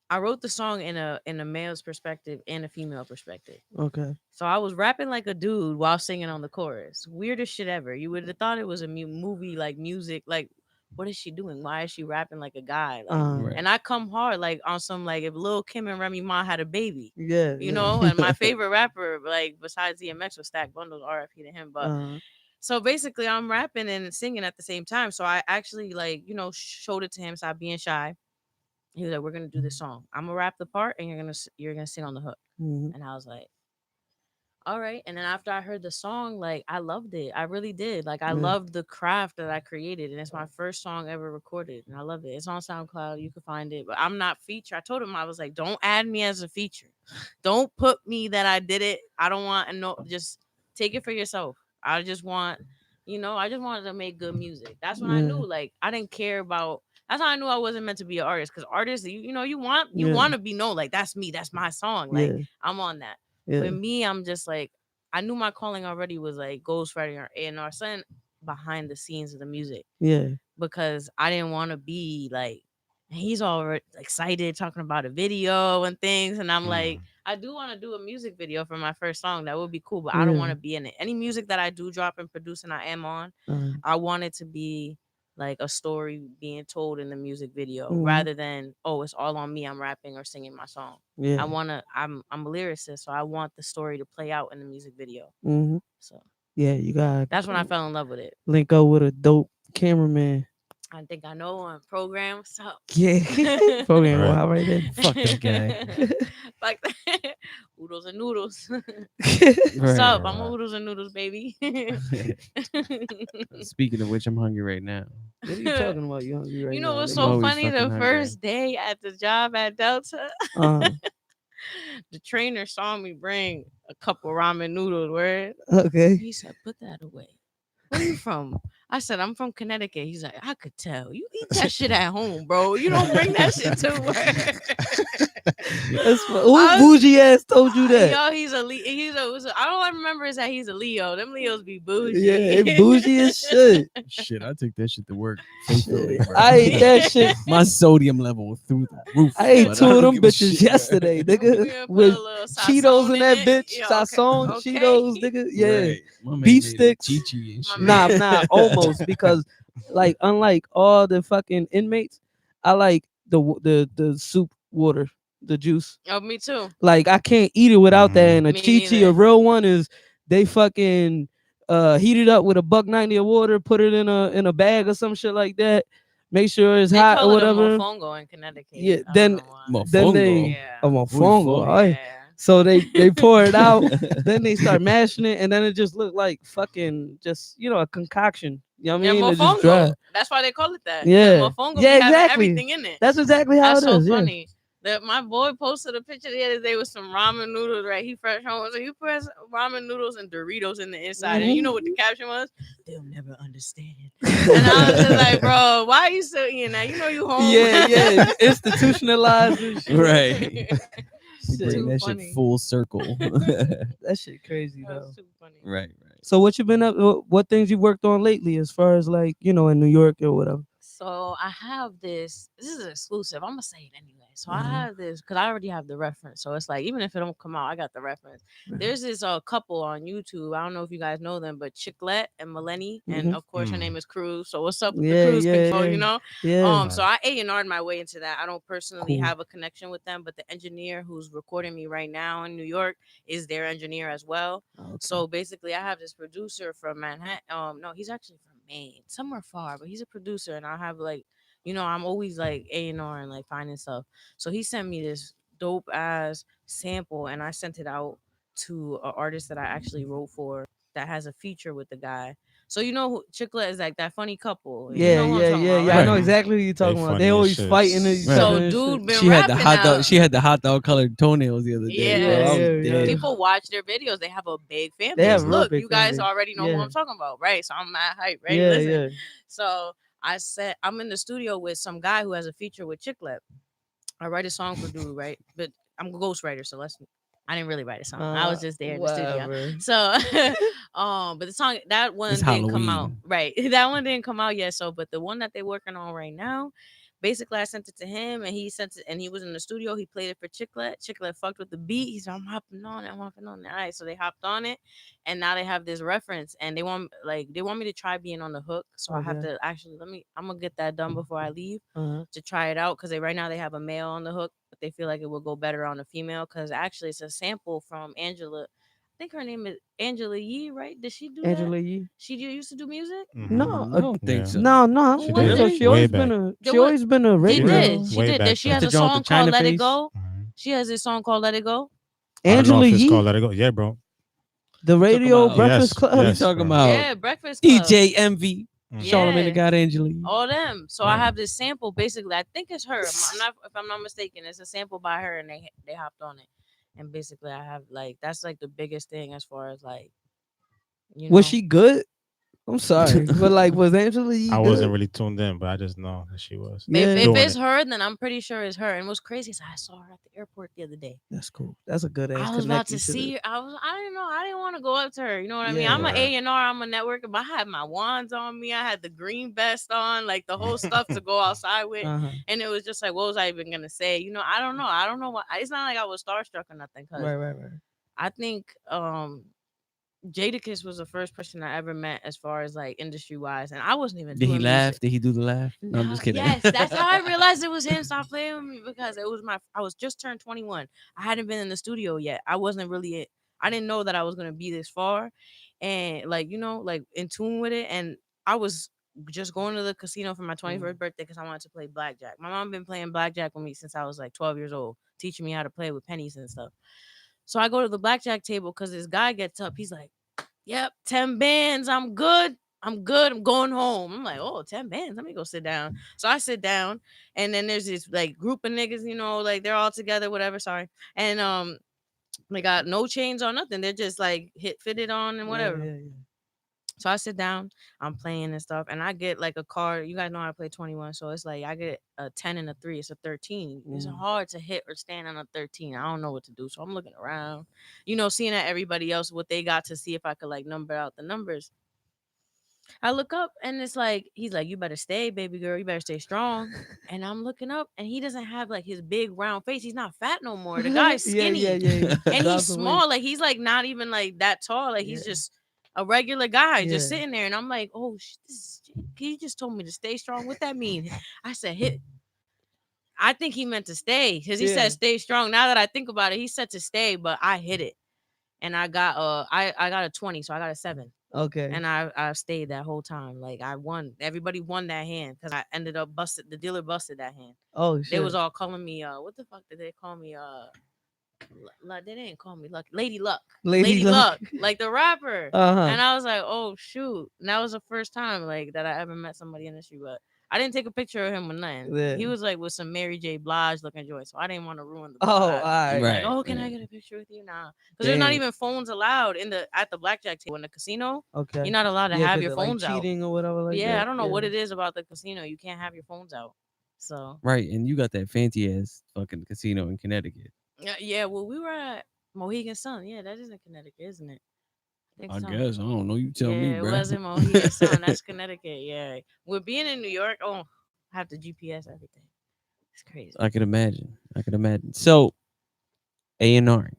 Speaker 4: I wrote the song in a male's perspective and a female perspective.
Speaker 3: Okay.
Speaker 4: So I was rapping like a dude while singing on the chorus. Weirdest shit ever. You would have thought it was a movie, like music. Like, what is she doing? Why is she rapping like a guy? Like,
Speaker 1: Right.
Speaker 4: and I come hard like on some like if Lil Kim and Remy Ma had a baby,
Speaker 3: Yeah.
Speaker 4: And my favorite rapper, like besides DMX, was Stack Bundles. RFP to him. But so basically, I'm rapping and singing at the same time. So I actually showed it to him. Stop being shy. He was like, "We're gonna do this song. I'm gonna rap the part, and you're gonna sing on the hook."
Speaker 3: Mhm.
Speaker 4: And I was like, all right. And then after I heard the song, like I loved it. I really did. Like I
Speaker 3: Yeah.
Speaker 4: loved the craft that I created. And it's my first song ever recorded. And I love it. It's on SoundCloud. You can find it. But I'm not featured. I told him, I was like, don't add me as a feature. Don't put me that I did it. I don't want to know. Just take it for yourself. I just want, I just wanted to make good music. That's when I
Speaker 3: Yeah.
Speaker 4: knew, like, I didn't care about. That's how I knew I wasn't meant to be an artist. Because artists, you want
Speaker 3: Yeah.
Speaker 4: to be known. Like, that's me. That's my song. Like,
Speaker 3: Yeah.
Speaker 4: I'm on that.
Speaker 3: Yeah.
Speaker 4: With me, I'm just like, I knew my calling already was like ghostwriting or A&R, something behind the scenes of the music.
Speaker 3: Yeah.
Speaker 4: Because I didn't want to be like, he's all excited talking about a video and things. And I'm like, I do want to do a music video for my first song. That would be cool. But I don't want to be in it. Any music that I do drop and produce and I am on, I want it to be like a story being told in the music video rather than, oh, it's all on me. I'm rapping or singing my song.
Speaker 3: Yeah.
Speaker 4: I'm a lyricist, so I want the story to play out in the music video. So
Speaker 3: yeah, you got.
Speaker 4: that's when I fell in love with it.
Speaker 3: Link up with a dope cameraman.
Speaker 4: I think I know one. Program. What's up?
Speaker 3: Yeah. Program
Speaker 2: Right.
Speaker 3: wow right there.
Speaker 1: Fuck that guy.
Speaker 4: Fuck that. Oodles and noodles.
Speaker 1: Right.
Speaker 4: What's up? I'm
Speaker 2: Right.
Speaker 4: oodles and noodles, baby.
Speaker 1: Speaking of which, I'm hungry right now.
Speaker 3: What are you talking about? You hungry right
Speaker 4: You know
Speaker 3: now?
Speaker 4: what's
Speaker 1: I'm
Speaker 4: so
Speaker 1: always
Speaker 4: funny?
Speaker 1: fucking
Speaker 4: The
Speaker 1: hungry.
Speaker 4: first day at the job at Delta,
Speaker 3: Uh,
Speaker 4: the trainer saw me bring a couple ramen noodles. Word.
Speaker 3: okay.
Speaker 4: He said, "Put that away." Where you from? I said, "I'm from Connecticut." He's like, "I could tell. You eat that shit at home, bro. You don't bring that shit to work."
Speaker 3: Who
Speaker 4: I was-
Speaker 3: bougie ass told you that?
Speaker 4: Yo, he's a all I remember is that he's a Leo. Them Leos be bougie.
Speaker 3: Yeah, it bougie as shit.
Speaker 1: Shit, I take that shit to work faithfully,
Speaker 3: Shit.
Speaker 1: bro.
Speaker 3: I ate that shit.
Speaker 1: My sodium level through the roof.
Speaker 3: I ate
Speaker 1: but
Speaker 3: two of
Speaker 1: don't
Speaker 3: them
Speaker 1: give a
Speaker 3: bitches
Speaker 1: shit, bro.
Speaker 3: yesterday,
Speaker 4: We
Speaker 3: nigga.
Speaker 4: gonna put
Speaker 3: With
Speaker 4: a little
Speaker 3: Cheetos
Speaker 4: sazon
Speaker 3: in that
Speaker 4: it.
Speaker 3: bitch.
Speaker 4: Yo,
Speaker 3: Sazon,
Speaker 4: okay.
Speaker 3: Cheetos, nigga. Yeah.
Speaker 1: Right. My man
Speaker 3: Beef
Speaker 1: made a
Speaker 3: sticks.
Speaker 1: Chi-Chi and
Speaker 4: My
Speaker 1: shit.
Speaker 3: Nah, almost because like unlike all the fucking inmates, I like the soup water, the juice.
Speaker 4: Oh, me too.
Speaker 3: Like I can't eat it without that. And a
Speaker 4: Me
Speaker 3: Chi-Chi, a
Speaker 4: neither.
Speaker 3: real one is they fucking heat it up with a $1.90 of water, put it in a bag or some shit like that. Make sure it's
Speaker 4: They
Speaker 3: hot
Speaker 4: call
Speaker 3: or
Speaker 4: it a
Speaker 3: whatever.
Speaker 4: mofongo in Connecticut.
Speaker 3: Yeah,
Speaker 4: I
Speaker 3: then-
Speaker 4: don't know why.
Speaker 3: Then they
Speaker 4: Yeah.
Speaker 3: a mofongo.
Speaker 1: Muy
Speaker 3: Alright.
Speaker 4: Yeah.
Speaker 3: So they pour it out, then they start mashing it, and then it just looked like fucking just a concoction. You know what I mean?
Speaker 4: Yeah,
Speaker 3: It's just dry.
Speaker 4: mofongo. That's why they call it that.
Speaker 3: Yeah.
Speaker 4: Mofongo
Speaker 3: Yeah,
Speaker 4: be having
Speaker 3: exactly.
Speaker 4: everything in it.
Speaker 3: That's exactly how
Speaker 4: That's
Speaker 3: it
Speaker 4: so
Speaker 3: is.
Speaker 4: funny. That my boy posted a picture the other day with some ramen noodles, right? He fresh home. So he put ramen noodles and Doritos in the inside. And you know what the caption was? They'll never understand. And I was just like, bro, why are you still eating that? You know you home.
Speaker 3: Yeah. Institutionalized and shit.
Speaker 1: Right. You
Speaker 3: Shit.
Speaker 1: bring
Speaker 4: Too
Speaker 1: that
Speaker 4: funny.
Speaker 1: shit full circle.
Speaker 3: That shit crazy
Speaker 4: That
Speaker 3: though.
Speaker 4: was too funny.
Speaker 1: right.
Speaker 3: So what you been up? What things you worked on lately, as far as like in New York or whatever?
Speaker 4: So I have this. This is exclusive. I'm gonna say it anyway. So I
Speaker 3: Mhm.
Speaker 4: have this because I already have the reference. So it's like even if it don't come out, I got the reference.
Speaker 3: Right.
Speaker 4: There's this couple on YouTube. I don't know if you guys know them, but Chiclette and Melanie, and
Speaker 3: Mhm.
Speaker 4: of course her
Speaker 2: Mm.
Speaker 4: name is Cruz. So what's up with
Speaker 3: Yeah,
Speaker 4: the Cruz
Speaker 3: yeah,
Speaker 4: control?
Speaker 3: yeah.
Speaker 4: You know.
Speaker 3: Yeah.
Speaker 4: So I A&R'd my way into that. I don't personally
Speaker 3: Cool.
Speaker 4: have a connection with them, but the engineer who's recording me right now in New York is their engineer as well.
Speaker 3: Okay.
Speaker 4: So basically, I have this producer from Manhattan. No, he's actually from Maine, somewhere far, but he's a producer, and I have like, I'm always like A&R and like finding stuff. So he sent me this dope ass sample, and I sent it out to an artist that I actually wrote for that has a feature with the guy. So Chiclet is like that funny couple. You
Speaker 3: Yeah,
Speaker 4: know who I'm
Speaker 3: yeah,
Speaker 4: talking
Speaker 3: yeah,
Speaker 4: about,
Speaker 3: yeah. I
Speaker 4: right?
Speaker 3: know
Speaker 1: Right.
Speaker 3: exactly what you're talking about.
Speaker 2: funny
Speaker 3: They
Speaker 2: as
Speaker 3: always
Speaker 2: shit.
Speaker 3: fighting each
Speaker 1: Right.
Speaker 3: other.
Speaker 4: So
Speaker 3: and
Speaker 4: dude
Speaker 3: shit.
Speaker 4: been
Speaker 1: She had the
Speaker 4: rapping
Speaker 1: hot dog.
Speaker 4: out.
Speaker 1: She had the hot dog colored toenails the other day.
Speaker 4: Yeah,
Speaker 1: bro. I was
Speaker 3: yeah,
Speaker 1: dead.
Speaker 4: People watch their videos. They have a big fan
Speaker 3: They have
Speaker 4: base.
Speaker 3: a real
Speaker 4: Look,
Speaker 3: big
Speaker 4: you
Speaker 3: fan
Speaker 4: guys
Speaker 3: base.
Speaker 4: already know who
Speaker 3: Yeah.
Speaker 4: I'm talking about, right? So I'm mad hype, right?
Speaker 3: Yeah,
Speaker 4: Listen.
Speaker 3: yeah.
Speaker 4: So I said I'm in the studio with some guy who has a feature with Chiclet. I write a song for dude, right? But I'm a ghostwriter, so I didn't really write a song. I was just there in the studio.
Speaker 3: Whatever.
Speaker 4: So but the song that one
Speaker 1: It's
Speaker 4: didn't come out.
Speaker 1: Halloween.
Speaker 4: Right. That one didn't come out yet. So but the one that they're working on right now, basically I sent it to him and he sent it and he was in the studio. He played it for Chiclet. Chiclet fucked with the beat. He said, I'm hopping on it. I'm hopping on it. All right. So they hopped on it and now they have this reference and they want me to try being on the hook. So I have
Speaker 3: Okay.
Speaker 4: to actually I'm gonna get that done before I leave
Speaker 3: Uh-huh.
Speaker 4: to try it out because right now they have a male on the hook, but they feel like it will go better on a female because actually it's a sample from Angela. I think her name is Angela Yee, right? Did she do
Speaker 3: Angela
Speaker 4: that?
Speaker 3: Yee.
Speaker 4: She used to do music.
Speaker 2: Mhm.
Speaker 3: No,
Speaker 1: I don't think
Speaker 2: Yeah.
Speaker 1: so.
Speaker 3: No.
Speaker 4: Who
Speaker 2: She
Speaker 4: was
Speaker 2: did.
Speaker 3: So
Speaker 4: it?
Speaker 3: she
Speaker 2: Way
Speaker 3: always
Speaker 2: back.
Speaker 3: been a
Speaker 4: There
Speaker 3: she
Speaker 4: was-
Speaker 3: always been a
Speaker 4: She
Speaker 3: radio.
Speaker 4: did. She
Speaker 2: Way
Speaker 4: did.
Speaker 2: back
Speaker 4: She
Speaker 2: then.
Speaker 4: has
Speaker 1: The
Speaker 4: a
Speaker 1: joint with
Speaker 4: song
Speaker 1: the China
Speaker 4: called Let It
Speaker 1: face?
Speaker 4: Go.
Speaker 2: Mhm.
Speaker 4: She has this song called Let It Go.
Speaker 2: I don't know
Speaker 3: Angela
Speaker 2: if it's
Speaker 3: Yee,
Speaker 2: called Let It Go. Yeah, bro.
Speaker 3: the radio
Speaker 1: about-
Speaker 3: Breakfast
Speaker 2: Yes,
Speaker 3: Club.
Speaker 1: You
Speaker 2: yes.
Speaker 1: talking
Speaker 2: bro.
Speaker 1: about
Speaker 4: Yeah, Breakfast Club.
Speaker 1: DJ Envy,
Speaker 2: Mhm.
Speaker 1: Charlamagne the
Speaker 4: Yeah.
Speaker 1: God, Angela Yee?
Speaker 4: All them. So I
Speaker 2: Right.
Speaker 4: have this sample. Basically, I think it's her. If I'm not mistaken, it's a sample by her, and they hopped on it. And basically, I have that's like the biggest thing as far as
Speaker 3: Was she good? I'm sorry, but like, was Angela Yee
Speaker 2: I
Speaker 3: good?
Speaker 2: wasn't really tuned in, but I just know that she was.
Speaker 3: Yeah.
Speaker 4: If
Speaker 2: Doing
Speaker 4: it's
Speaker 2: it.
Speaker 4: her, then I'm pretty sure it's her. And what's crazy is I saw her at the airport the other day.
Speaker 3: That's cool. That's a good ass.
Speaker 4: I was about
Speaker 3: connect
Speaker 4: to
Speaker 3: you
Speaker 4: see
Speaker 3: the-
Speaker 4: her. I didn't know. I didn't want to go up to her. You know what I mean?
Speaker 3: Yeah,
Speaker 4: I'm an
Speaker 2: right.
Speaker 4: A&R. I'm a networker, but I had my wands on me. I had the green vest on, like the whole stuff to go outside with.
Speaker 3: Uh-huh.
Speaker 4: And it was just like, what was I even gonna say? I don't know. I don't know what. It's not like I was starstruck or nothing. Cause
Speaker 3: Right.
Speaker 4: I think Jadakiss was the first person I ever met as far as like industry wise, and I wasn't even.
Speaker 1: Did he
Speaker 4: doing
Speaker 1: laugh?
Speaker 4: music.
Speaker 1: Did he do the laugh? No, I'm just kidding.
Speaker 4: Yes, that's how I realized it was him. Stop playing with me because I was just turned 21. I hadn't been in the studio yet. I wasn't really. I didn't know that I was gonna be this far, and like in tune with it. And I was just going to the casino for my 21st birthday because I wanted to play blackjack. My mom been playing blackjack with me since I was like 12 years old, teaching me how to play with pennies and stuff. So I go to the blackjack table because this guy gets up. He's like, "Yep, 10 bands. I'm good. I'm good. I'm going home." I'm like, "Oh, 10 bands. Let me go sit down." So I sit down, and then there's this like group of niggas, like they're all together, whatever. Sorry. And they got no chains or nothing. They're just like fitted on and whatever.
Speaker 3: Yeah.
Speaker 4: So I sit down, I'm playing and stuff, and I get like a card. You guys know how to play 21, so it's like I get a 10 and a 3. It's a 13. It's hard to hit or stand on a 13. I don't know what to do. So I'm looking around, seeing at everybody else what they got to see if I could like number out the numbers. I look up and it's like, he's like, "You better stay, baby girl. You better stay strong." And I'm looking up and he doesn't have like his big round face. He's not fat no more. The guy's skinny.
Speaker 3: Yeah.
Speaker 4: And he's small. Like he's like not even like that tall. Like he's just a regular guy just sitting there. And I'm like, "Oh, he just told me to stay strong. What that mean?" I said, "Hit." I think he meant to stay because he said stay strong. Now that I think about it, he said to stay, but I hit it. And I got I got a 20, so I got a 7.
Speaker 3: Okay.
Speaker 4: And I stayed that whole time. Like I won. Everybody won that hand because I ended up busted. The dealer busted that hand.
Speaker 3: Oh shit.
Speaker 4: They was all calling me what the fuck did they call me? They didn't call me Luck. Lady Luck. Lady Luck. Like the rapper. And I was like, "Oh shoot." And that was the first time like that I ever met somebody in the street, but I didn't take a picture of him with nothing.
Speaker 3: Yeah.
Speaker 4: He was like with some Mary J. Blige looking joint, so I didn't want to ruin the
Speaker 3: Oh,
Speaker 4: vibe.
Speaker 3: alright.
Speaker 4: Like, "Oh, can I get a picture with you now?" Because there's not even phones allowed at the blackjack table in the casino.
Speaker 3: Okay.
Speaker 4: You're not allowed to have your phones
Speaker 3: like
Speaker 4: out.
Speaker 3: cheating or whatever. Like
Speaker 4: Yeah,
Speaker 3: that.
Speaker 4: I don't know what it is about the casino. You can't have your phones out. So
Speaker 1: Right, and you got that fancy ass fucking casino in Connecticut.
Speaker 4: yeah. Well, we were at Mohegan Sun. Yeah, that is in Connecticut, isn't it?
Speaker 1: I guess I don't know. You tell me,
Speaker 4: Yeah,
Speaker 1: bro.
Speaker 4: it was in Mohegan Sun. That's Connecticut. Yeah, with being in New York, I have to GPS everything. It's crazy.
Speaker 1: I could imagine. So A&R,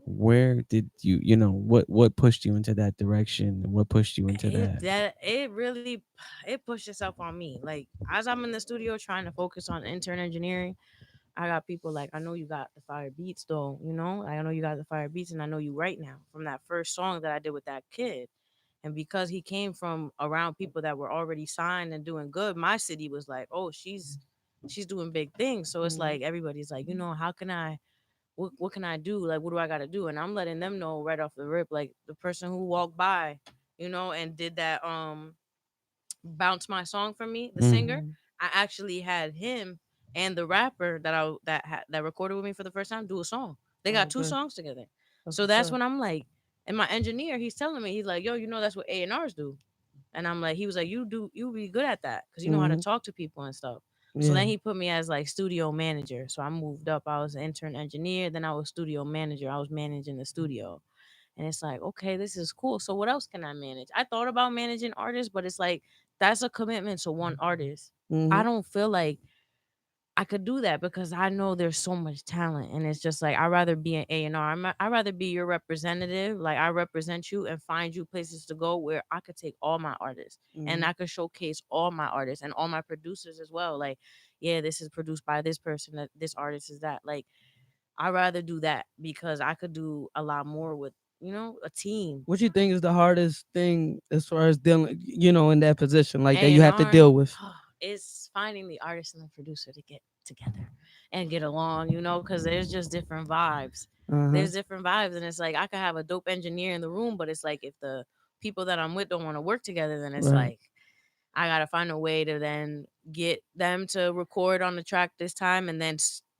Speaker 1: where did what pushed you into that direction, and what pushed you into that?
Speaker 4: It really pushed itself on me. Like as I'm in the studio trying to focus on intern engineering, I got people like, "I know you got the fire beats though, I know you got the fire beats, and I know you right now from that first song that I did with that kid." And because he came from around people that were already signed and doing good, my city was like, "Oh, she's doing big things." So it's like everybody's like, "How can I what can I do? Like, what do I got to do?" And I'm letting them know right off the rip, like the person who walked by, and did that bounce my song for me, the singer, I actually had him and the rapper that recorded with me for the first time do a song. They got 2 songs together. So that's when I'm like, and my engineer, he's telling me, he's like, "Yo, that's what A&Rs do." And I'm like, he was like, "You be good at that because you know how to talk to people and stuff." So then he put me as like studio manager. So I moved up. I was an intern engineer. Then I was studio manager. I was managing the studio. And it's like, okay, this is cool. So what else can I manage? I thought about managing artists, but it's like that's a commitment to one artist. I don't feel like I could do that because I know there's so much talent, and it's just like I'd rather be an A&R. I'd rather be your representative. Like I represent you and find you places to go where I could take all my artists and I could showcase all my artists and all my producers as well. Like, yeah, this is produced by this person. That this artist is that. Like, I'd rather do that because I could do a lot more with a team.
Speaker 3: What you think is the hardest thing as far as dealing, in that position like that you have to
Speaker 4: A&R,
Speaker 3: deal with?
Speaker 4: It's finding the artist and the producer to get together and get along, because there's just different vibes. There's different vibes, and it's like I could have a dope engineer in the room, but it's like if the people that I'm with don't want to work together, then it's
Speaker 3: Right.
Speaker 4: like I gotta find a way to then get them to record on the track this time, and then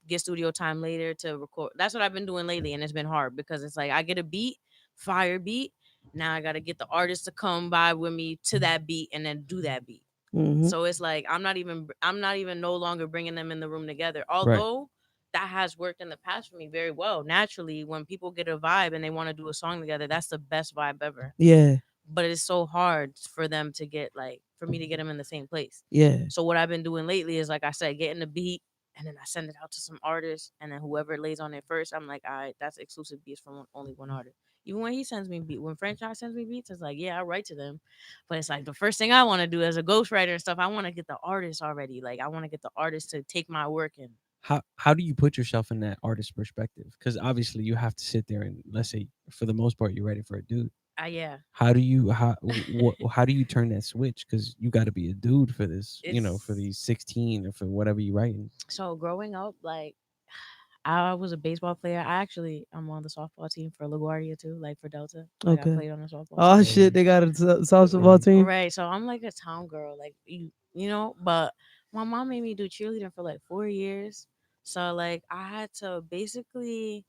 Speaker 4: get studio time later to record. That's what I've been doing lately, and it's been hard because it's like I get a beat, fire beat. Now I gotta get the artist to come by with me to that beat and then do that beat. So it's like I'm not even no longer bringing them in the room together. Although that has worked in the past for me very well. Naturally, when people get a vibe and they want to do a song together, that's the best vibe ever.
Speaker 3: Yeah.
Speaker 4: But it's so hard for them to get for me to get them in the same place.
Speaker 3: Yeah.
Speaker 4: So what I've been doing lately is, like I said, getting the beat and then I send it out to some artists, and then whoever lays on it first, I'm like, all right, that's exclusive beats from only one artist. Even when he sends me when Franchise sends me beats, it's like, yeah, I write to them, but it's like the first thing I want to do as a ghostwriter and stuff, I want to get the artist already. Like I want to get the artist to take my work and.
Speaker 1: How do you put yourself in that artist perspective? Because obviously you have to sit there and, let's say, for the most part, you're writing for a dude.
Speaker 4: Yeah.
Speaker 1: How do you how do you turn that switch? Because you got to be a dude for this, for
Speaker 4: It's
Speaker 1: these 16 or for whatever you writing.
Speaker 4: so growing up, like I was a baseball player. I'm on the softball team for LaGuardia too, like for Delta. Like I
Speaker 3: Okay.
Speaker 4: played on the softball
Speaker 3: Oh
Speaker 4: team.
Speaker 3: shit, they got a softball team.
Speaker 4: Right. So I'm like a town girl, like but my mom made me do cheerleading for like 4 years. So like I had to basically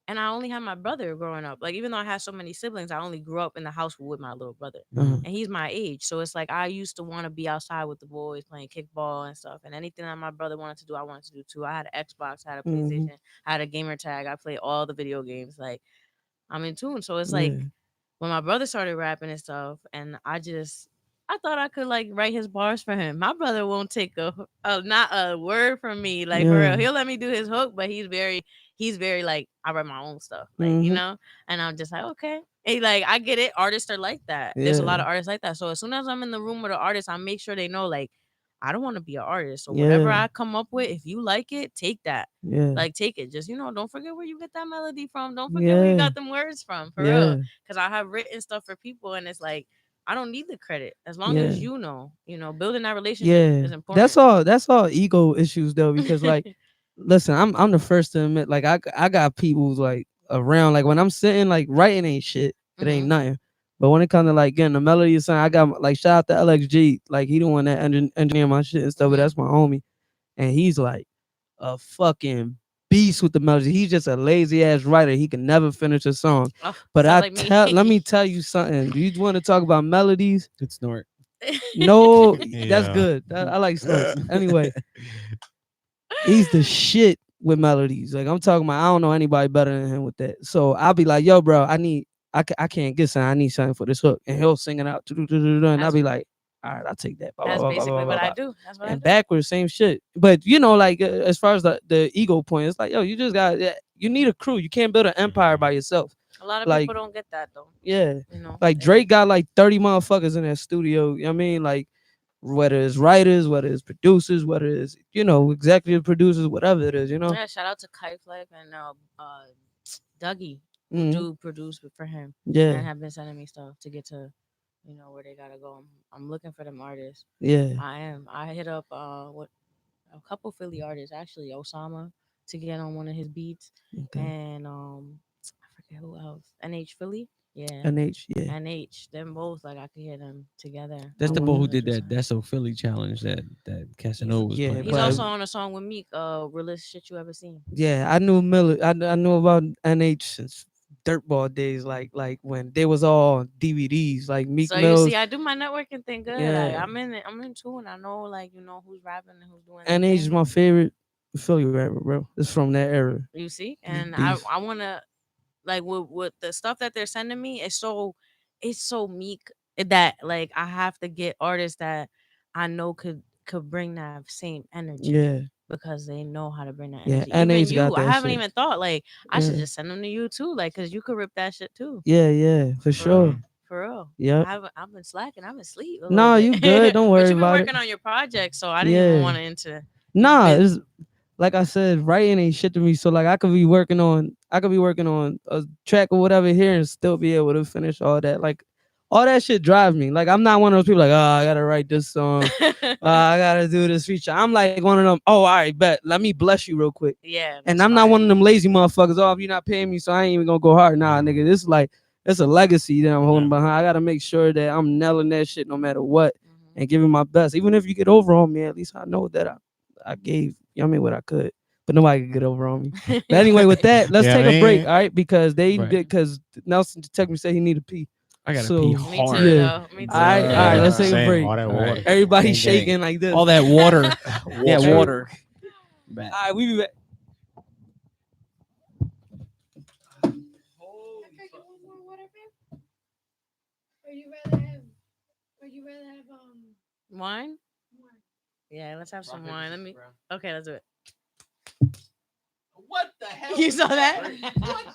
Speaker 4: and I only had my brother growing up. Like even though I had so many siblings, I only grew up in the house with my little brother.
Speaker 3: Uh-huh.
Speaker 4: And he's my age. So it's like I used to want to be outside with the boys playing kickball and stuff. And anything that my brother wanted to do, I wanted to do too. I had an Xbox, I had a
Speaker 3: Mhm.
Speaker 4: PlayStation, I had a gamer tag. I played all the video games. Like I'm in tune. So it's like
Speaker 3: Yeah.
Speaker 4: when my brother started rapping and stuff, and I thought I could like write his bars for him. My brother won't take not a word from me, like for real.
Speaker 3: Yeah.
Speaker 4: He'll let me do his hook, but he's very like I write my own stuff, like
Speaker 3: Mhm.
Speaker 4: and I'm just like okay. And like I get it, artists are like that. There's a lot
Speaker 3: Yeah.
Speaker 4: of artists like that. So as soon as I'm in the room with an artist, I make sure they know like I don't want to be an artist. So whatever
Speaker 3: Yeah.
Speaker 4: I come up with, if you like it, take that.
Speaker 3: Yeah.
Speaker 4: Like take it. Just don't forget where you get that melody from. Don't forget where you
Speaker 3: Yeah.
Speaker 4: got them words from. For real.
Speaker 3: Yeah.
Speaker 4: Because I have written stuff for people and it's like I don't need the credit. As long
Speaker 3: Yeah.
Speaker 4: as building that relationship
Speaker 3: Yeah.
Speaker 4: is important.
Speaker 3: That's all ego issues though, because like listen, I'm the first to admit, like I got people like around, like when I'm sitting like writing ain't shit. It ain't
Speaker 4: Mhm.
Speaker 3: nothing. But when it comes to like getting the melody or something, I got like shout out to LXG. Like he the one that engineer my shit and stuff, but
Speaker 4: Mhm.
Speaker 3: that's my homie. And he's like a fucking beast with the melody. He's just a lazy ass writer. He can never finish a song.
Speaker 4: Oh,
Speaker 3: But
Speaker 4: sounds like me.
Speaker 3: let me tell you something. Do you want to talk about melodies?
Speaker 1: Good snort.
Speaker 3: No, that's
Speaker 2: Yeah.
Speaker 3: good. I like snorts. Anyway, he's the shit with melodies. Like I'm talking about, I don't know anybody better than him with that. So I'll be like, yo, bro, I can't get something. I need something for this hook, and he'll sing it out. And I'll
Speaker 4: That's
Speaker 3: be like, all right, I'll take that. Blah, blah,
Speaker 4: that's
Speaker 3: blah, blah,
Speaker 4: basically
Speaker 3: blah, blah,
Speaker 4: what I
Speaker 3: blah.
Speaker 4: do. That's what I
Speaker 3: And
Speaker 4: do.
Speaker 3: backwards, same shit. But like as far as the ego point, it's like, yo, you just got you need a crew. You can't build an empire by yourself.
Speaker 4: A lot of
Speaker 3: Like,
Speaker 4: people don't get that though.
Speaker 3: yeah,
Speaker 4: You know.
Speaker 3: like Drake got like 30 motherfuckers in that studio. You know what I mean, like whether it's writers, whether it's producers, whether it's executive producers, whatever it is,
Speaker 4: Yeah, shout out to Kite Flip and Dougie who
Speaker 3: Mhm.
Speaker 4: do produce for him
Speaker 3: Yeah,
Speaker 4: and have been sending me stuff to get to where they gotta go. I'm looking for them artists.
Speaker 3: yeah.
Speaker 4: I am. I hit up what a couple Philly artists actually, Osama to get on one of his beats,
Speaker 3: Okay.
Speaker 4: and I forget who else. NH Philly, yeah,
Speaker 3: NH, yeah.
Speaker 4: NH. Them both like I could hear them together.
Speaker 1: That's
Speaker 3: I
Speaker 1: the boy who
Speaker 3: wanna.
Speaker 1: did
Speaker 4: Do
Speaker 1: that.
Speaker 4: something.
Speaker 1: That's so Philly challenge that Casanova was
Speaker 3: Yeah,
Speaker 1: playing.
Speaker 4: He's
Speaker 3: but
Speaker 4: also on a song with Meek, realest shit you ever seen.
Speaker 3: yeah, I knew Miller. I knew about NH since dirtball days, like when they was all DVDs, like Meek
Speaker 4: So you see,
Speaker 3: Mills.
Speaker 4: I do my networking thing good.
Speaker 3: Yeah,
Speaker 4: I'm in tune. I know like who's rapping and who's doing their
Speaker 3: NH is
Speaker 4: thing.
Speaker 3: my favorite Philly rapper, bro. It's from that era.
Speaker 4: You see,
Speaker 3: He's
Speaker 4: and I
Speaker 3: beast.
Speaker 4: I wanna like with the stuff that they're sending me. It's so meek that like I have to get artists that I know could bring that same energy
Speaker 3: Yeah,
Speaker 4: because they know how to bring that
Speaker 3: yeah.
Speaker 4: energy. Even
Speaker 3: NH got
Speaker 4: you, I
Speaker 3: that
Speaker 4: haven't
Speaker 3: shit.
Speaker 4: even thought like I should
Speaker 3: Yeah,
Speaker 4: just send them to you too, like because you could rip that shit too.
Speaker 3: yeah, yeah, for
Speaker 4: For real.
Speaker 3: sure.
Speaker 4: For real.
Speaker 3: Yep.
Speaker 4: I've been slacking. I've been asleep a little
Speaker 3: No,
Speaker 4: bit.
Speaker 3: you good. Don't
Speaker 4: But
Speaker 3: worry
Speaker 4: you've been
Speaker 3: about it.
Speaker 4: working on your project, so I didn't even
Speaker 3: Yeah.
Speaker 4: want to into you
Speaker 3: Nah,
Speaker 4: busy.
Speaker 3: it's like I said, writing ain't shit to me. So like I could be working on a track or whatever here and still be able to finish all that. Like all that shit drives me. Like I'm not one of those people like, oh, I gotta write this song. I gotta do this feature. I'm like one of them, oh, all right, bet. Let me bless you real quick.
Speaker 4: Yeah,
Speaker 3: And
Speaker 4: that's
Speaker 3: I'm not
Speaker 4: fire.
Speaker 3: one of them lazy motherfuckers. Oh, if you're not paying me, so I ain't even gonna go hard. Nah, nigga. This is like it's a legacy that I'm holding behind. I gotta make sure that I'm nailing that shit no matter what
Speaker 4: Mhm.
Speaker 3: and giving my best. Even if you get over on me, at least I know that I gave, you know what I mean, what I could. But nobody could get over on me. But anyway, with that, let's
Speaker 2: Yeah,
Speaker 3: take a break,
Speaker 2: man.
Speaker 3: all right? Because
Speaker 1: Right.
Speaker 3: because Nelson texted me said he need to pee.
Speaker 1: I gotta
Speaker 3: So,
Speaker 1: pee
Speaker 4: Me too,
Speaker 1: hard.
Speaker 3: yeah.
Speaker 4: though. Me too.
Speaker 3: All right, let's take a
Speaker 2: Same,
Speaker 3: break.
Speaker 2: all that
Speaker 1: All
Speaker 2: water.
Speaker 1: right.
Speaker 3: Everybody
Speaker 1: Gang,
Speaker 3: shaking
Speaker 1: gang.
Speaker 3: like this.
Speaker 1: All that water. Yeah,
Speaker 2: Water.
Speaker 1: water. Back.
Speaker 3: All right, we be back.
Speaker 4: Wine? Yeah, let's have some wine. Okay, let's do it.
Speaker 3: What the hell?
Speaker 4: You saw that?